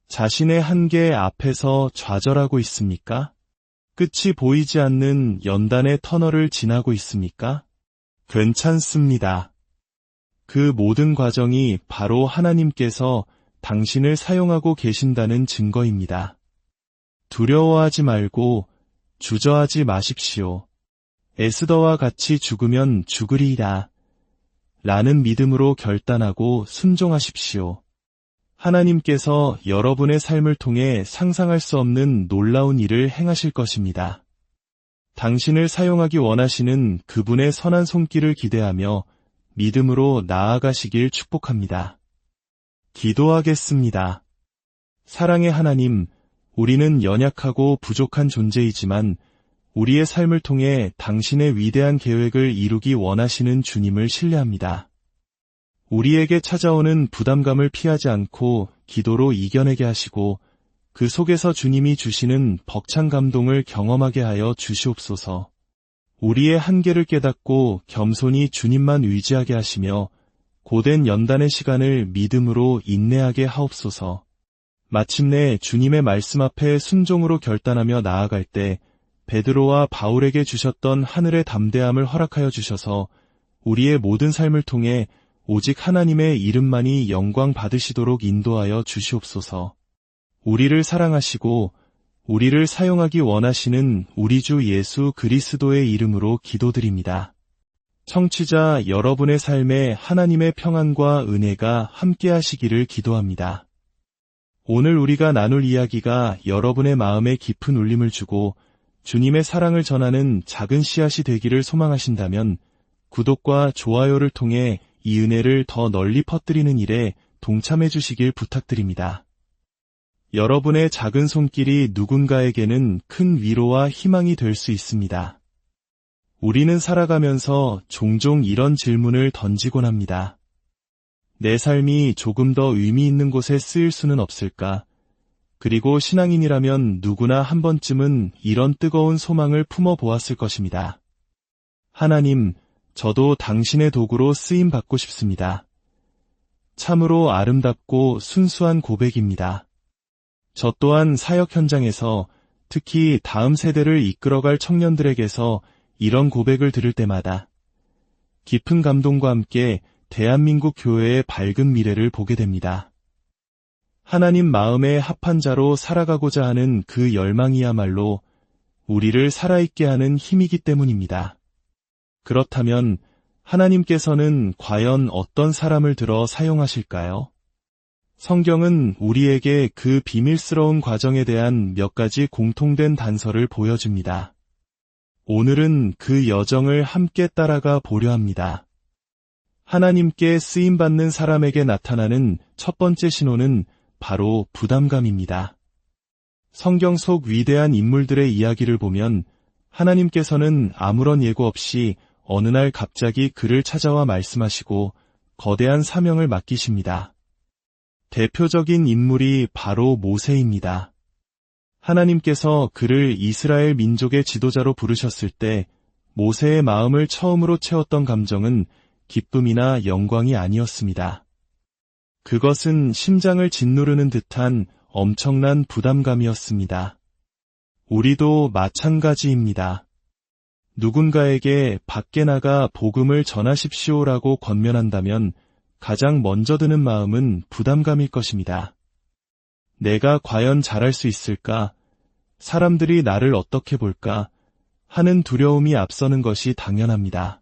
S1: 자신의 한계 앞에서 좌절하고 있습니까? 끝이 보이지 않는 연단의 터널을 지나고 있습니까? 괜찮습니다. 그 모든 과정이 바로 하나님께서 당신을 사용하고 계신다는 증거입니다. 두려워하지 말고 주저하지 마십시오. 에스더와 같이 죽으면 죽으리이다. 라는 믿음으로 결단하고 순종하십시오. 하나님께서 여러분의 삶을 통해 상상할 수 없는 놀라운 일을 행하실 것입니다. 당신을 사용하기 원하시는 그분의 선한 손길을 기대하며 믿음으로 나아가시길 축복합니다. 기도하겠습니다. 사랑의 하나님, 우리는 연약하고 부족한 존재이지만 우리의 삶을 통해 당신의 위대한 계획을 이루기 원하시는 주님을 신뢰합니다. 우리에게 찾아오는 부담감을 피하지 않고 기도로 이겨내게 하시고 그 속에서 주님이 주시는 벅찬 감동을 경험하게 하여 주시옵소서. 우리의 한계를 깨닫고 겸손히 주님만 의지하게 하시며 고된 연단의 시간을 믿음으로 인내하게 하옵소서. 마침내 주님의 말씀 앞에 순종으로 결단하며 나아갈 때 베드로와 바울에게 주셨던 하늘의 담대함을 허락하여 주셔서 우리의 모든 삶을 통해 오직 하나님의 이름만이 영광 받으시도록 인도하여 주시옵소서. 우리를 사랑하시고 우리를 사용하기 원하시는 우리 주 예수 그리스도의 이름으로 기도드립니다. 청취자 여러분의 삶에 하나님의 평안과 은혜가 함께하시기를 기도합니다. 오늘 우리가 나눌 이야기가 여러분의 마음에 깊은 울림을 주고 주님의 사랑을 전하는 작은 씨앗이 되기를 소망하신다면 구독과 좋아요를 통해 이 은혜를 더 널리 퍼뜨리는 일에 동참해 주시길 부탁드립니다. 여러분의 작은 손길이 누군가에게는 큰 위로와 희망이 될 수 있습니다. 우리는 살아가면서 종종 이런 질문을 던지곤 합니다. 내 삶이 조금 더 의미 있는 곳에 쓰일 수는 없을까? 그리고 신앙인이라면 누구나 한 번쯤은 이런 뜨거운 소망을 품어보았을 것입니다. 하나님, 저도 당신의 도구로 쓰임받고 싶습니다. 참으로 아름답고 순수한 고백입니다. 저 또한 사역 현장에서 특히 다음 세대를 이끌어갈 청년들에게서 이런 고백을 들을 때마다 깊은 감동과 함께 대한민국 교회의 밝은 미래를 보게 됩니다. 하나님 마음에 합한 자로 살아가고자 하는 그 열망이야말로 우리를 살아있게 하는 힘이기 때문입니다. 그렇다면 하나님께서는 과연 어떤 사람을 들어 사용하실까요? 성경은 우리에게 그 비밀스러운 과정에 대한 몇 가지 공통된 단서를 보여줍니다. 오늘은 그 여정을 함께 따라가 보려 합니다. 하나님께 쓰임받는 사람에게 나타나는 첫 번째 신호는 바로 부담감입니다. 성경 속 위대한 인물들의 이야기를 보면 하나님께서는 아무런 예고 없이 어느 날 갑자기 그를 찾아와 말씀하시고 거대한 사명을 맡기십니다. 대표적인 인물이 바로 모세입니다. 하나님께서 그를 이스라엘 민족의 지도자로 부르셨을 때 모세의 마음을 처음으로 채웠던 감정은 기쁨이나 영광이 아니었습니다. 그것은 심장을 짓누르는 듯한 엄청난 부담감이었습니다. 우리도 마찬가지입니다. 누군가에게 밖에 나가 복음을 전하십시오라고 권면한다면 가장 먼저 드는 마음은 부담감일 것입니다. 내가 과연 잘할 수 있을까? 사람들이 나를 어떻게 볼까? 하는 두려움이 앞서는 것이 당연합니다.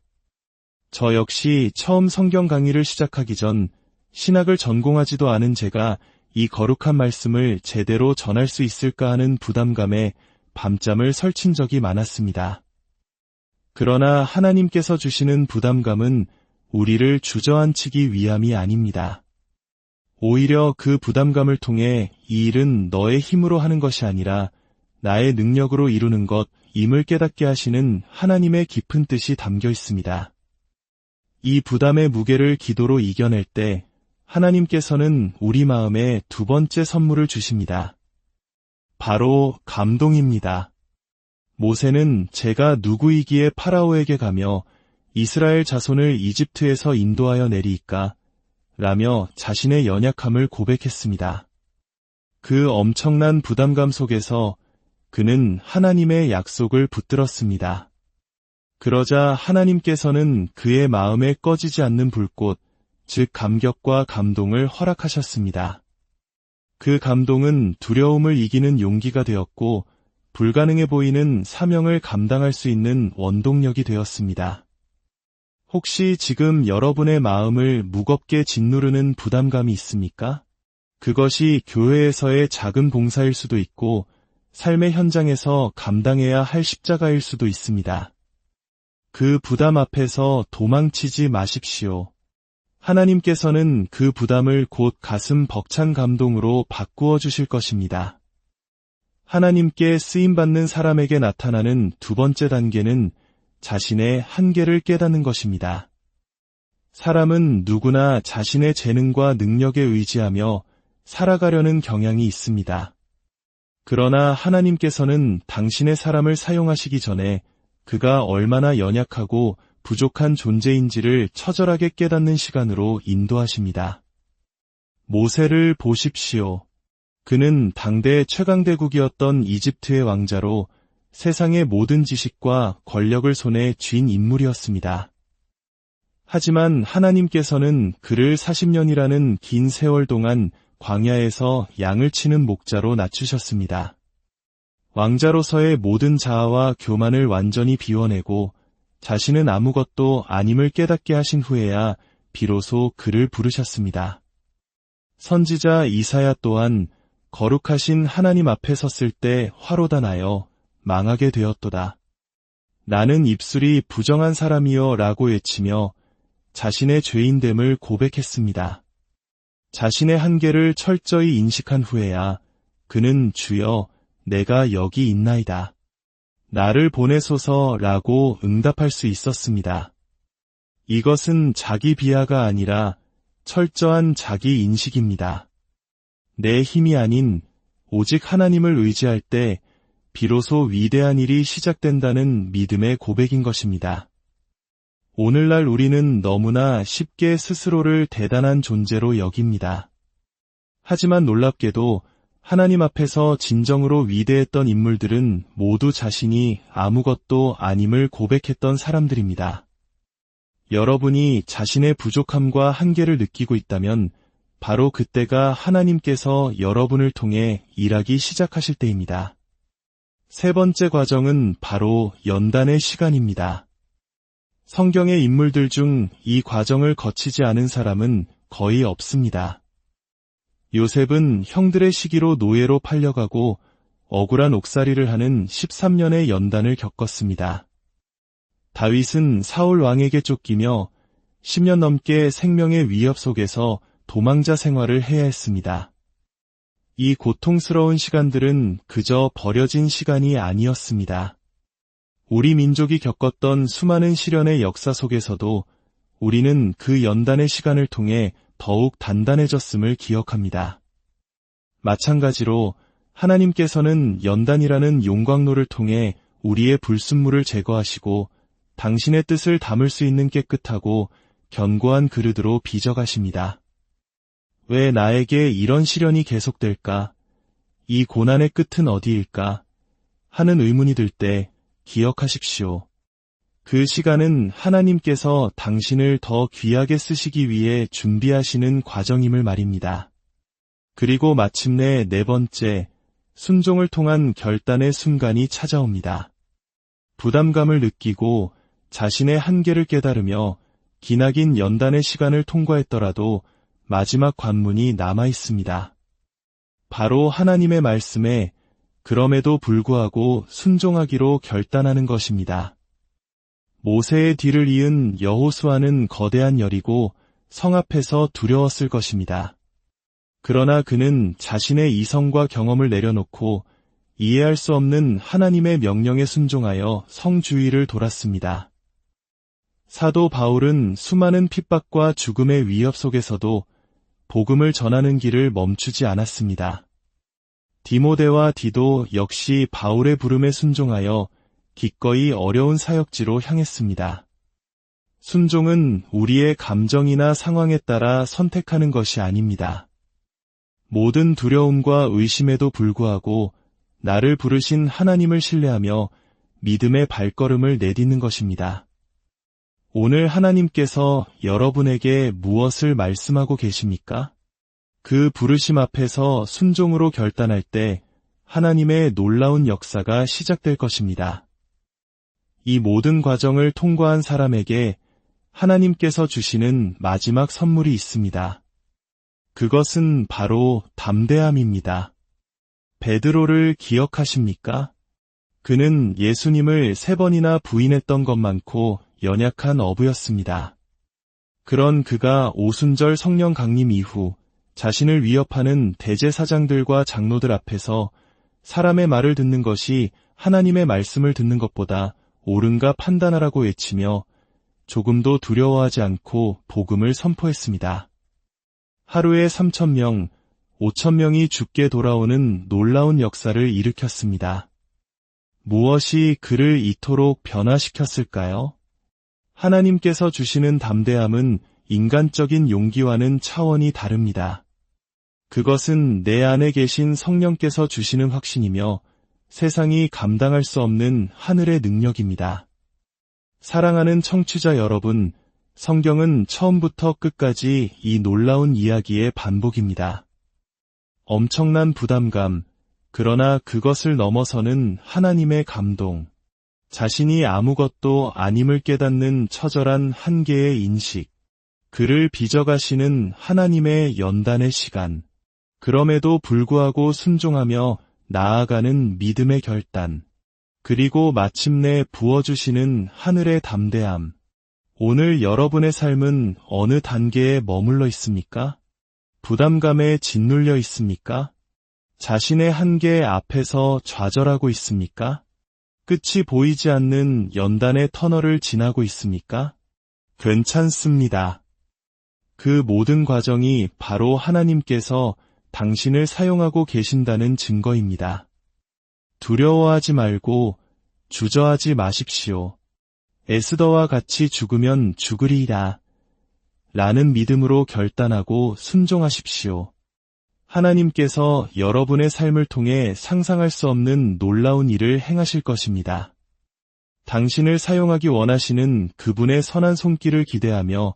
S1: 저 역시 처음 성경 강의를 시작하기 전 신학을 전공하지도 않은 제가 이 거룩한 말씀을 제대로 전할 수 있을까 하는 부담감에 밤잠을 설친 적이 많았습니다. 그러나 하나님께서 주시는 부담감은 우리를 주저앉히기 위함이 아닙니다. 오히려 그 부담감을 통해 이 일은 너의 힘으로 하는 것이 아니라 나의 능력으로 이루는 것임을 깨닫게 하시는 하나님의 깊은 뜻이 담겨 있습니다. 이 부담의 무게를 기도로 이겨낼 때 하나님께서는 우리 마음에 두 번째 선물을 주십니다. 바로 감동입니다. 모세는 제가 누구이기에 파라오에게 가며 이스라엘 자손을 이집트에서 인도하여 내리이까? 라며 자신의 연약함을 고백했습니다. 그 엄청난 부담감 속에서 그는 하나님의 약속을 붙들었습니다. 그러자 하나님께서는 그의 마음에 꺼지지 않는 불꽃, 즉 감격과 감동을 허락하셨습니다. 그 감동은 두려움을 이기는 용기가 되었고 불가능해 보이는 사명을 감당할 수 있는 원동력이 되었습니다. 혹시 지금 여러분의 마음을 무겁게 짓누르는 부담감이 있습니까? 그것이 교회에서의 작은 봉사일 수도 있고 삶의 현장에서 감당해야 할 십자가일 수도 있습니다. 그 부담 앞에서 도망치지 마십시오. 하나님께서는 그 부담을 곧 가슴 벅찬 감동으로 바꾸어 주실 것입니다. 하나님께 쓰임받는 사람에게 나타나는 두 번째 단계는 자신의 한계를 깨닫는 것입니다. 사람은 누구나 자신의 재능과 능력에 의지하며 살아가려는 경향이 있습니다. 그러나 하나님께서는 당신의 사람을 사용하시기 전에 그가 얼마나 연약하고 부족한 존재인지를 처절하게 깨닫는 시간으로 인도하십니다. 모세를 보십시오. 그는 당대 최강대국이었던 이집트의 왕자로 세상의 모든 지식과 권력을 손에 쥔 인물이었습니다. 하지만 하나님께서는 그를 40년이라는 긴 세월 동안 광야에서 양을 치는 목자로 낮추셨습니다. 왕자로서의 모든 자아와 교만을 완전히 비워내고 자신은 아무것도 아님을 깨닫게 하신 후에야 비로소 그를 부르셨습니다. 선지자 이사야 또한 거룩하신 하나님 앞에 섰을 때 화로다 나여 망하게 되었도다. 나는 입술이 부정한 사람이여 라고 외치며 자신의 죄인됨을 고백했습니다. 자신의 한계를 철저히 인식한 후에야 그는 주여 내가 여기 있나이다. 나를 보내소서라고 응답할 수 있었습니다. 이것은 자기 비하가 아니라 철저한 자기 인식입니다. 내 힘이 아닌 오직 하나님을 의지할 때 비로소 위대한 일이 시작된다는 믿음의 고백인 것입니다. 오늘날 우리는 너무나 쉽게 스스로를 대단한 존재로 여깁니다. 하지만 놀랍게도 하나님 앞에서 진정으로 위대했던 인물들은 모두 자신이 아무것도 아님을 고백했던 사람들입니다. 여러분이 자신의 부족함과 한계를 느끼고 있다면 바로 그때가 하나님께서 여러분을 통해 일하기 시작하실 때입니다. 세 번째 과정은 바로 연단의 시간입니다. 성경의 인물들 중 이 과정을 거치지 않은 사람은 거의 없습니다. 요셉은 형들의 시기로 노예로 팔려가고 억울한 옥살이를 하는 13년의 연단을 겪었습니다. 다윗은 사울 왕에게 쫓기며 10년 넘게 생명의 위협 속에서 도망자 생활을 해야 했습니다. 이 고통스러운 시간들은 그저 버려진 시간이 아니었습니다. 우리 민족이 겪었던 수많은 시련의 역사 속에서도 우리는 그 연단의 시간을 통해 더욱 단단해졌음을 기억합니다. 마찬가지로 하나님께서는 연단이라는 용광로를 통해 우리의 불순물을 제거하시고 당신의 뜻을 담을 수 있는 깨끗하고 견고한 그릇으로 빚어가십니다. 왜 나에게 이런 시련이 계속될까? 이 고난의 끝은 어디일까? 하는 의문이 들 때 기억하십시오. 그 시간은 하나님께서 당신을 더 귀하게 쓰시기 위해 준비하시는 과정임을 말입니다. 그리고 마침내 네 번째, 순종을 통한 결단의 순간이 찾아옵니다. 부담감을 느끼고 자신의 한계를 깨달으며 기나긴 연단의 시간을 통과했더라도 마지막 관문이 남아 있습니다. 바로 하나님의 말씀에 그럼에도 불구하고 순종하기로 결단하는 것입니다. 모세의 뒤를 이은 여호수아는 거대한 열이고 성 앞에서 두려웠을 것입니다. 그러나 그는 자신의 이성과 경험을 내려놓고 이해할 수 없는 하나님의 명령에 순종하여 성 주위를 돌았습니다. 사도 바울은 수많은 핍박과 죽음의 위협 속에서도 복음을 전하는 길을 멈추지 않았습니다. 디모데와 디도 역시 바울의 부름에 순종하여 기꺼이 어려운 사역지로 향했습니다. 순종은 우리의 감정이나 상황에 따라 선택하는 것이 아닙니다. 모든 두려움과 의심에도 불구하고 나를 부르신 하나님을 신뢰하며 믿음의 발걸음을 내딛는 것입니다. 오늘 하나님께서 여러분에게 무엇을 말씀하고 계십니까? 그 부르심 앞에서 순종으로 결단할 때 하나님의 놀라운 역사가 시작될 것입니다. 이 모든 과정을 통과한 사람에게 하나님께서 주시는 마지막 선물이 있습니다. 그것은 바로 담대함입니다. 베드로를 기억하십니까? 그는 예수님을 3번이나 부인했던 것만코 연약한 어부였습니다. 그런 그가 오순절 성령 강림 이후 자신을 위협하는 대제사장들과 장로들 앞에서 사람의 말을 듣는 것이 하나님의 말씀을 듣는 것보다 옳은가 판단하라고 외치며 조금도 두려워하지 않고 복음을 선포했습니다. 하루에 3,000명, 5,000명이 죽게 돌아오는 놀라운 역사를 일으켰습니다. 무엇이 그를 이토록 변화시켰을까요? 하나님께서 주시는 담대함은 인간적인 용기와는 차원이 다릅니다. 그것은 내 안에 계신 성령께서 주시는 확신이며 세상이 감당할 수 없는 하늘의 능력입니다. 사랑하는 청취자 여러분, 성경은 처음부터 끝까지 이 놀라운 이야기의 반복입니다. 엄청난 부담감, 그러나 그것을 넘어서는 하나님의 감동, 자신이 아무것도 아님을 깨닫는 처절한 한계의 인식, 그를 빚어가시는 하나님의 연단의 시간, 그럼에도 불구하고 순종하며 나아가는 믿음의 결단, 그리고 마침내 부어주시는 하늘의 담대함. 오늘 여러분의 삶은 어느 단계에 머물러 있습니까? 부담감에 짓눌려 있습니까? 자신의 한계 앞에서 좌절하고 있습니까? 끝이 보이지 않는 연단의 터널을 지나고 있습니까? 괜찮습니다. 그 모든 과정이 바로 하나님께서 당신을 사용하고 계신다는 증거입니다. 두려워하지 말고 주저하지 마십시오. 에스더와 같이 죽으면 죽으리이다. 라는 믿음으로 결단하고 순종하십시오. 하나님께서 여러분의 삶을 통해 상상할 수 없는 놀라운 일을 행하실 것입니다. 당신을 사용하기 원하시는 그분의 선한 손길을 기대하며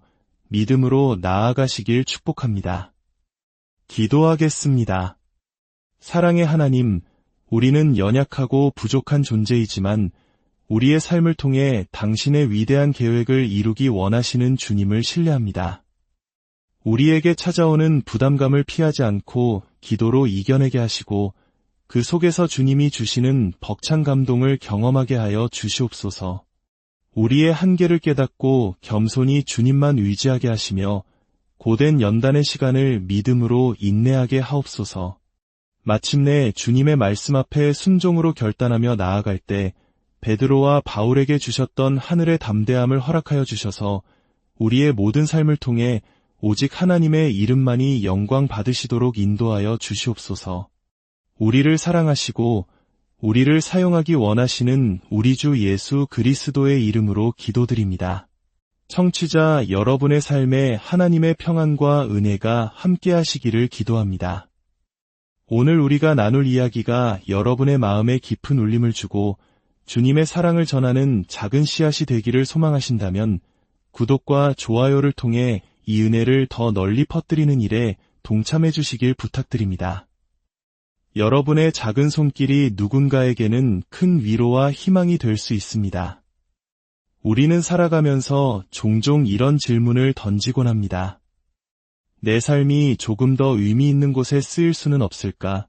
S1: 믿음으로 나아가시길 축복합니다. 기도하겠습니다. 사랑의 하나님, 우리는 연약하고 부족한 존재이지만 우리의 삶을 통해 당신의 위대한 계획을 이루기 원하시는 주님을 신뢰합니다. 우리에게 찾아오는 부담감을 피하지 않고 기도로 이겨내게 하시고 그 속에서 주님이 주시는 벅찬 감동을 경험하게 하여 주시옵소서. 우리의 한계를 깨닫고 겸손히 주님만 의지하게 하시며 고된 연단의 시간을 믿음으로 인내하게 하옵소서. 마침내 주님의 말씀 앞에 순종으로 결단하며 나아갈 때 베드로와 바울에게 주셨던 하늘의 담대함을 허락하여 주셔서 우리의 모든 삶을 통해 오직 하나님의 이름만이 영광 받으시도록 인도하여 주시옵소서. 우리를 사랑하시고 우리를 사용하기 원하시는 우리 주 예수 그리스도의 이름으로 기도드립니다. 청취자 여러분의 삶에 하나님의 평안과 은혜가 함께하시기를 기도합니다. 오늘 우리가 나눌 이야기가 여러분의 마음에 깊은 울림을 주고 주님의 사랑을 전하는 작은 씨앗이 되기를 소망하신다면 구독과 좋아요를 통해 이 은혜를 더 널리 퍼뜨리는 일에 동참해 주시길 부탁드립니다. 여러분의 작은 손길이 누군가에게는 큰 위로와 희망이 될 수 있습니다. 우리는 살아가면서 종종 이런 질문을 던지곤 합니다. 내 삶이 조금 더 의미 있는 곳에 쓰일 수는 없을까?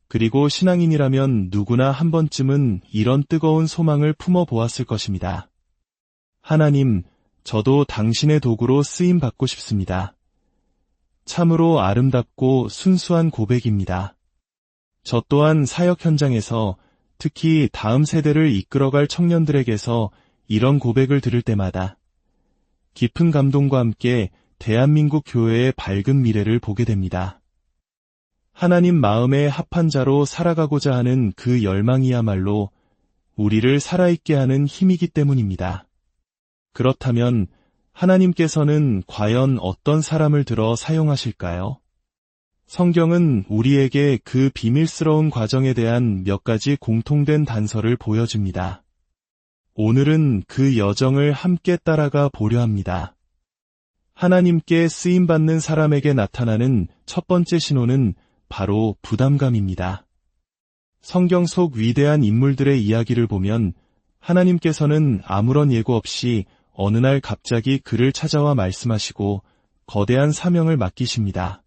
S1: 그리고 신앙인이라면 누구나 한 번쯤은 이런 뜨거운 소망을 품어보았을 것입니다. 하나님, 저도 당신의 도구로 쓰임받고 싶습니다. 참으로 아름답고 순수한 고백입니다. 저 또한 사역 현장에서 특히 다음 세대를 이끌어갈 청년들에게서 이런 고백을 들을 때마다 깊은 감동과 함께 대한민국 교회의 밝은 미래를 보게 됩니다. 하나님 마음에 합한 자로 살아가고자 하는 그 열망이야말로 우리를 살아있게 하는 힘이기 때문입니다. 그렇다면 하나님께서는 과연 어떤 사람을 들어 사용하실까요? 성경은 우리에게 그 비밀스러운 과정에 대한 몇 가지 공통된 단서를 보여줍니다. 오늘은 그 여정을 함께 따라가 보려 합니다. 하나님께 쓰임받는 사람에게 나타나는 첫 번째 신호는 바로 부담감입니다. 성경 속 위대한 인물들의 이야기를 보면 하나님께서는 아무런 예고 없이 어느 날 갑자기 그를 찾아와 말씀하시고 거대한 사명을 맡기십니다.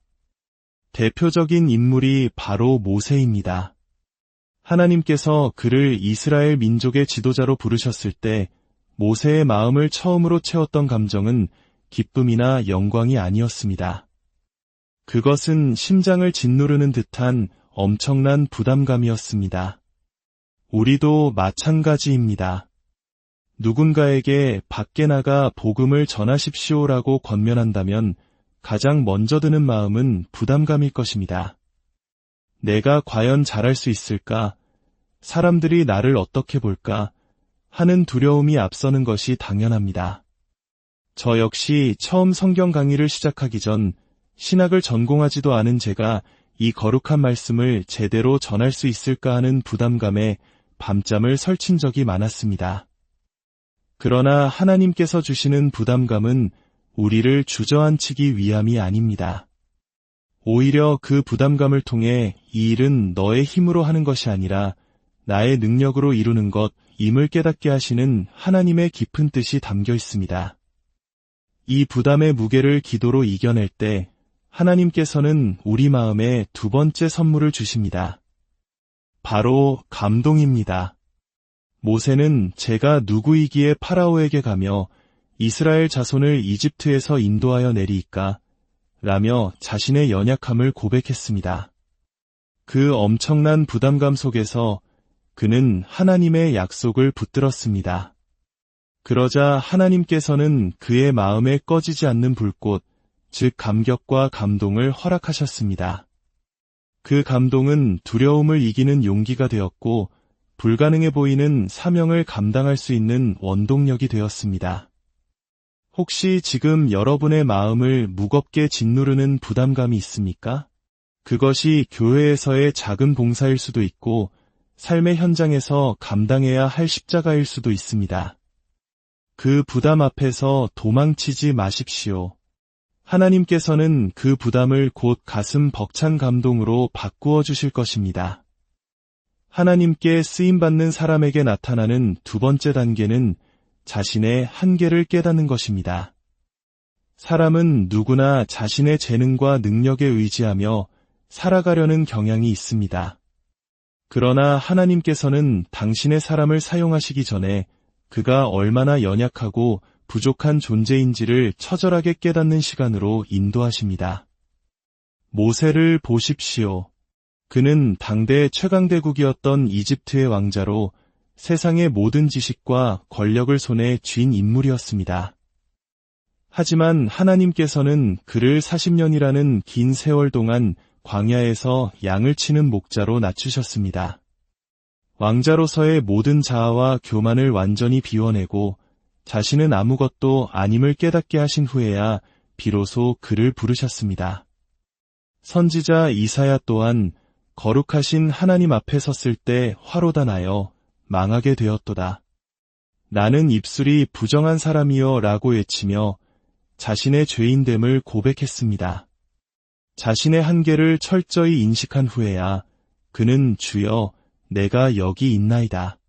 S1: 대표적인 인물이 바로 모세입니다. 하나님께서 그를 이스라엘 민족의 지도자로 부르셨을 때 모세의 마음을 처음으로 채웠던 감정은 기쁨이나 영광이 아니었습니다. 그것은 심장을 짓누르는 듯한 엄청난 부담감이었습니다. 우리도 마찬가지입니다. 누군가에게 밖에 나가 복음을 전하십시오라고 권면한다면 가장 먼저 드는 마음은 부담감일 것입니다. 내가 과연 잘할 수 있을까? 사람들이 나를 어떻게 볼까? 하는 두려움이 앞서는 것이 당연합니다. 저 역시 처음 성경 강의를 시작하기 전 신학을 전공하지도 않은 제가 이 거룩한 말씀을 제대로 전할 수 있을까 하는 부담감에 밤잠을 설친 적이 많았습니다. 그러나 하나님께서 주시는 부담감은 우리를 주저앉히기 위함이 아닙니다. 오히려 그 부담감을 통해 이 일은 너의 힘으로 하는 것이 아니라 나의 능력으로 이루는 것임을 깨닫게 하시는 하나님의 깊은 뜻이 담겨 있습니다. 이 부담의 무게를 기도로 이겨낼 때 하나님께서는 우리 마음에 두 번째 선물을 주십니다. 바로 감동입니다. 모세는 제가 누구이기에 파라오에게 가며 이스라엘 자손을 이집트에서 인도하여 내리이까? 라며 자신의 연약함을 고백했습니다. 그 엄청난 부담감 속에서 그는 하나님의 약속을 붙들었습니다. 그러자 하나님께서는 그의 마음에 꺼지지 않는 불꽃, 즉 감격과 감동을 허락하셨습니다. 그 감동은 두려움을 이기는 용기가 되었고 불가능해 보이는 사명을 감당할 수 있는 원동력이 되었습니다. 혹시 지금 여러분의 마음을 무겁게 짓누르는 부담감이 있습니까? 그것이 교회에서의 작은 봉사일 수도 있고 삶의 현장에서 감당해야 할 십자가일 수도 있습니다. 그 부담 앞에서 도망치지 마십시오. 하나님께서는 그 부담을 곧 가슴 벅찬 감동으로 바꾸어 주실 것입니다. 하나님께 쓰임받는 사람에게 나타나는 두 번째 단계는 자신의 한계를 깨닫는 것입니다. 사람은 누구나 자신의 재능과 능력에 의지하며 살아가려는 경향이 있습니다. 그러나 하나님께서는 당신의 사람을 사용하시기 전에 그가 얼마나 연약하고 부족한 존재인지를 처절하게 깨닫는 시간으로 인도하십니다. 모세를 보십시오. 그는 당대 최강대국이었던 이집트의 왕자로 세상의 모든 지식과 권력을 손에 쥔 인물이었습니다. 하지만 하나님께서는 그를 40년이라는 긴 세월 동안 광야에서 양을 치는 목자로 낮추셨습니다. 왕자로서의 모든 자아와 교만을 완전히 비워내고 자신은 아무것도 아님을 깨닫게 하신 후에야 비로소 그를 부르셨습니다. 선지자 이사야 또한 거룩하신 하나님 앞에 섰을 때 화로다 나여 망하게 되었도다. 나는 입술이 부정한 사람이여 라고 외치며 자신의 죄인됨을 고백했습니다. 자신의 한계를 철저히 인식한 후에야 그는 주여 내가 여기 있나이다.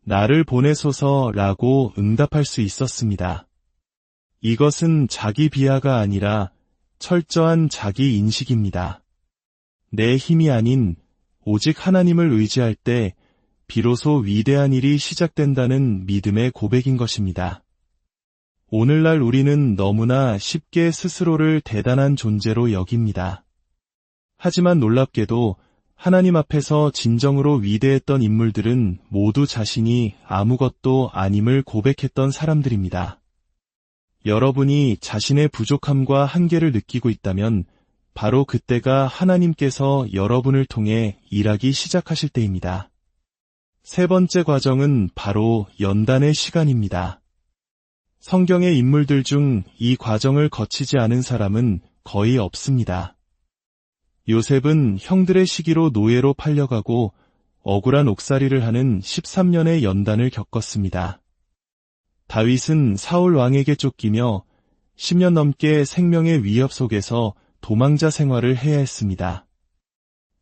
S1: 나를 보내소서라고 응답할 수 있었습니다. 이것은 자기 비하가 아니라 철저한 자기 인식입니다. 내 힘이 아닌 오직 하나님을 의지할 때 비로소 위대한 일이 시작된다는 믿음의 고백인 것입니다. 오늘날 우리는 너무나 쉽게 스스로를 대단한 존재로 여깁니다. 하지만 놀랍게도 하나님 앞에서 진정으로 위대했던 인물들은 모두 자신이 아무것도 아님을 고백했던 사람들입니다. 여러분이 자신의 부족함과 한계를 느끼고 있다면 바로 그때가 하나님께서 여러분을 통해 일하기 시작하실 때입니다. 세 번째 과정은 바로 연단의 시간입니다. 성경의 인물들 중 이 과정을 거치지 않은 사람은 거의 없습니다. 요셉은 형들의 시기로 노예로 팔려가고 억울한 옥살이를 하는 13년의 연단을 겪었습니다. 다윗은 사울 왕에게 쫓기며 10년 넘게 생명의 위협 속에서 도망자 생활을 해야 했습니다.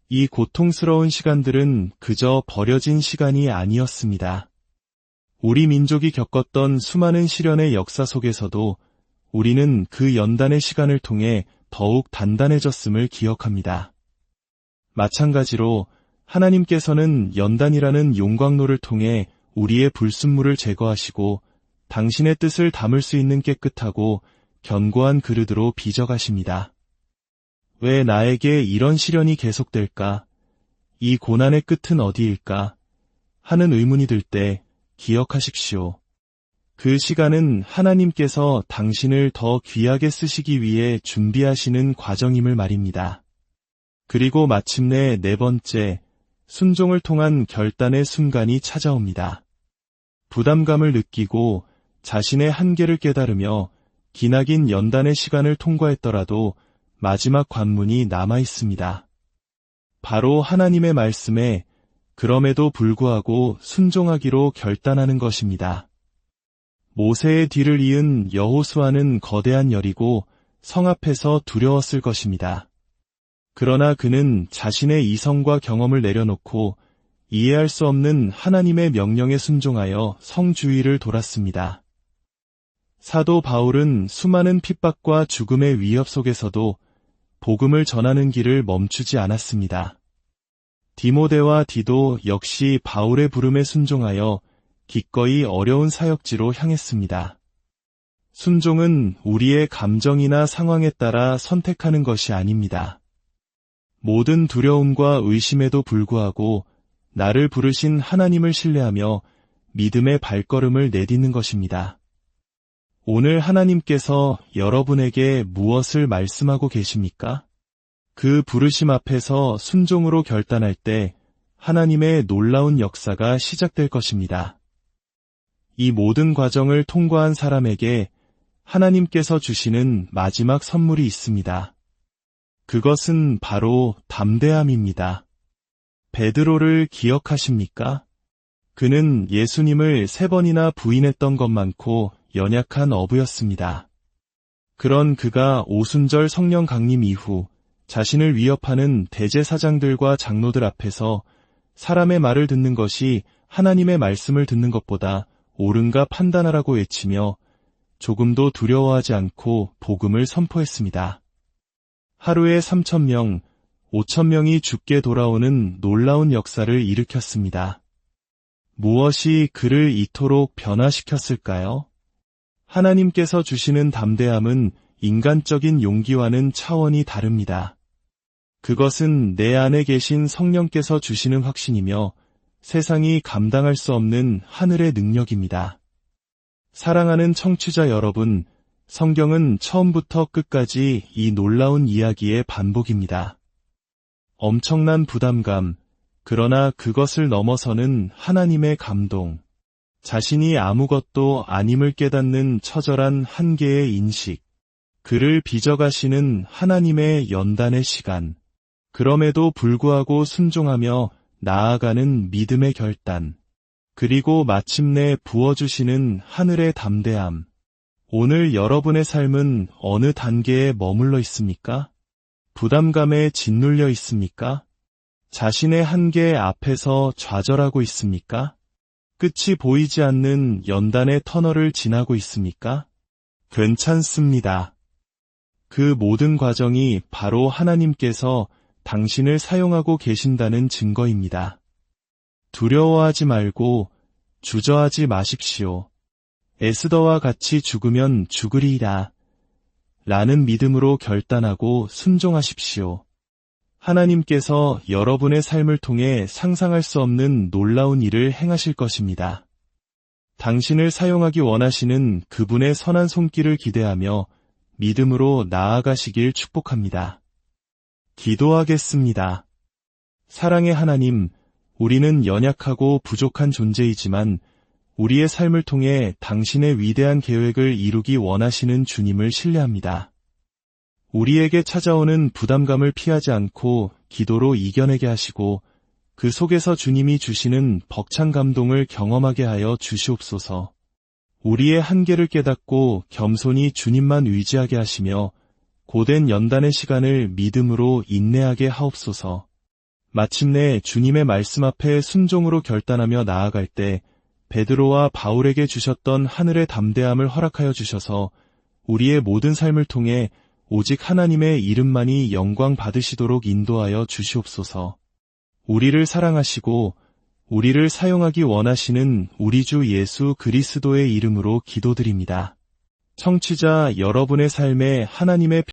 S1: 이 고통스러운 시간들은 그저 버려진 시간이 아니었습니다. 우리 민족이 겪었던 수많은 시련의 역사 속에서도 우리는 그 연단의 시간을 통해 더욱 단단해졌음을 기억합니다. 마찬가지로 하나님께서는 연단이라는 용광로를 통해 우리의 불순물을 제거하시고 당신의 뜻을 담을 수 있는 깨끗하고 견고한 그릇으로 빚어가십니다. 왜 나에게 이런 시련이 계속될까? 이 고난의 끝은 어디일까? 하는 의문이 들 때 기억하십시오. 그 시간은 하나님께서 당신을 더 귀하게 쓰시기 위해 준비하시는 과정임을 말입니다. 그리고 마침내 네 번째, 순종을 통한 결단의 순간이 찾아옵니다. 부담감을 느끼고 자신의 한계를 깨달으며 기나긴 연단의 시간을 통과했더라도 마지막 관문이 남아 있습니다. 바로 하나님의 말씀에 그럼에도 불구하고 순종하기로 결단하는 것입니다. 모세의 뒤를 이은 여호수아는 거대한 열이고 성 앞에서 두려웠을 것입니다. 그러나 그는 자신의 이성과 경험을 내려놓고 이해할 수 없는 하나님의 명령에 순종하여 성 주위를 돌았습니다. 사도 바울은 수많은 핍박과 죽음의 위협 속에서도 복음을 전하는 길을 멈추지 않았습니다. 디모데와 디도 역시 바울의 부름에 순종하여 기꺼이 어려운 사역지로 향했습니다. 순종은 우리의 감정이나 상황에 따라 선택하는 것이 아닙니다. 모든 두려움과 의심에도 불구하고 나를 부르신 하나님을 신뢰하며 믿음의 발걸음을 내딛는 것입니다. 오늘 하나님께서 여러분에게 무엇을 말씀하고 계십니까? 그 부르심 앞에서 순종으로 결단할 때 하나님의 놀라운 역사가 시작될 것입니다. 이 모든 과정을 통과한 사람에게 하나님께서 주시는 마지막 선물이 있습니다. 그것은 바로 담대함입니다. 베드로를 기억하십니까? 그는 예수님을 3번이나 부인했던 것만코 연약한 어부였습니다. 그런 그가 오순절 성령 강림 이후 자신을 위협하는 대제사장들과 장로들 앞에서 사람의 말을 듣는 것이 하나님의 말씀을 듣는 것보다 옳은가 판단하라고 외치며 조금도 두려워하지 않고 복음을 선포했습니다. 하루에 3,000명, 5,000명이 죽게 돌아오는 놀라운 역사를 일으켰습니다. 무엇이 그를 이토록 변화시켰을까요? 하나님께서 주시는 담대함은 인간적인 용기와는 차원이 다릅니다. 그것은 내 안에 계신 성령께서 주시는 확신이며 세상이 감당할 수 없는 하늘의 능력입니다. 사랑하는 청취자 여러분, 성경은 처음부터 끝까지 이 놀라운 이야기의 반복입니다. 엄청난 부담감, 그러나 그것을 넘어서는 하나님의 감동, 자신이 아무것도 아님을 깨닫는 처절한 한계의 인식, 그를 빚어가시는 하나님의 연단의 시간, 그럼에도 불구하고 순종하며 나아가는 믿음의 결단, 그리고 마침내 부어주시는 하늘의 담대함. 오늘 여러분의 삶은 어느 단계에 머물러 있습니까? 부담감에 짓눌려 있습니까? 자신의 한계 앞에서 좌절하고 있습니까? 끝이 보이지 않는 연단의 터널을 지나고 있습니까? 괜찮습니다. 그 모든 과정이 바로 하나님께서 당신을 사용하고 계신다는 증거입니다. 두려워하지 말고 주저하지 마십시오. 에스더와 같이 죽으면 죽으리이다. 라는 믿음으로 결단하고 순종하십시오. 하나님께서 여러분의 삶을 통해 상상할 수 없는 놀라운 일을 행하실 것입니다. 당신을 사용하기 원하시는 그분의 선한 손길을 기대하며 믿음으로 나아가시길 축복합니다. 기도하겠습니다. 사랑의 하나님, 우리는 연약하고 부족한 존재이지만 우리의 삶을 통해 당신의 위대한 계획을 이루기 원하시는 주님을 신뢰합니다. 우리에게 찾아오는 부담감을 피하지 않고 기도로 이겨내게 하시고 그 속에서 주님이 주시는 벅찬 감동을 경험하게 하여 주시옵소서. 우리의 한계를 깨닫고 겸손히 주님만 의지하게 하시며 고된 연단의 시간을 믿음으로 인내하게 하옵소서. 마침내 주님의 말씀 앞에 순종으로 결단하며 나아갈 때 베드로와 바울에게 주셨던 하늘의 담대함을 허락하여 주셔서 우리의 모든 삶을 통해 오직 하나님의 이름만이 영광 받으시도록 인도하여 주시옵소서. 우리를 사랑하시고 우리를 사용하기 원하시는 우리 주 예수 그리스도의 이름으로 기도드립니다. 청취자 여러분의 삶에 하나님의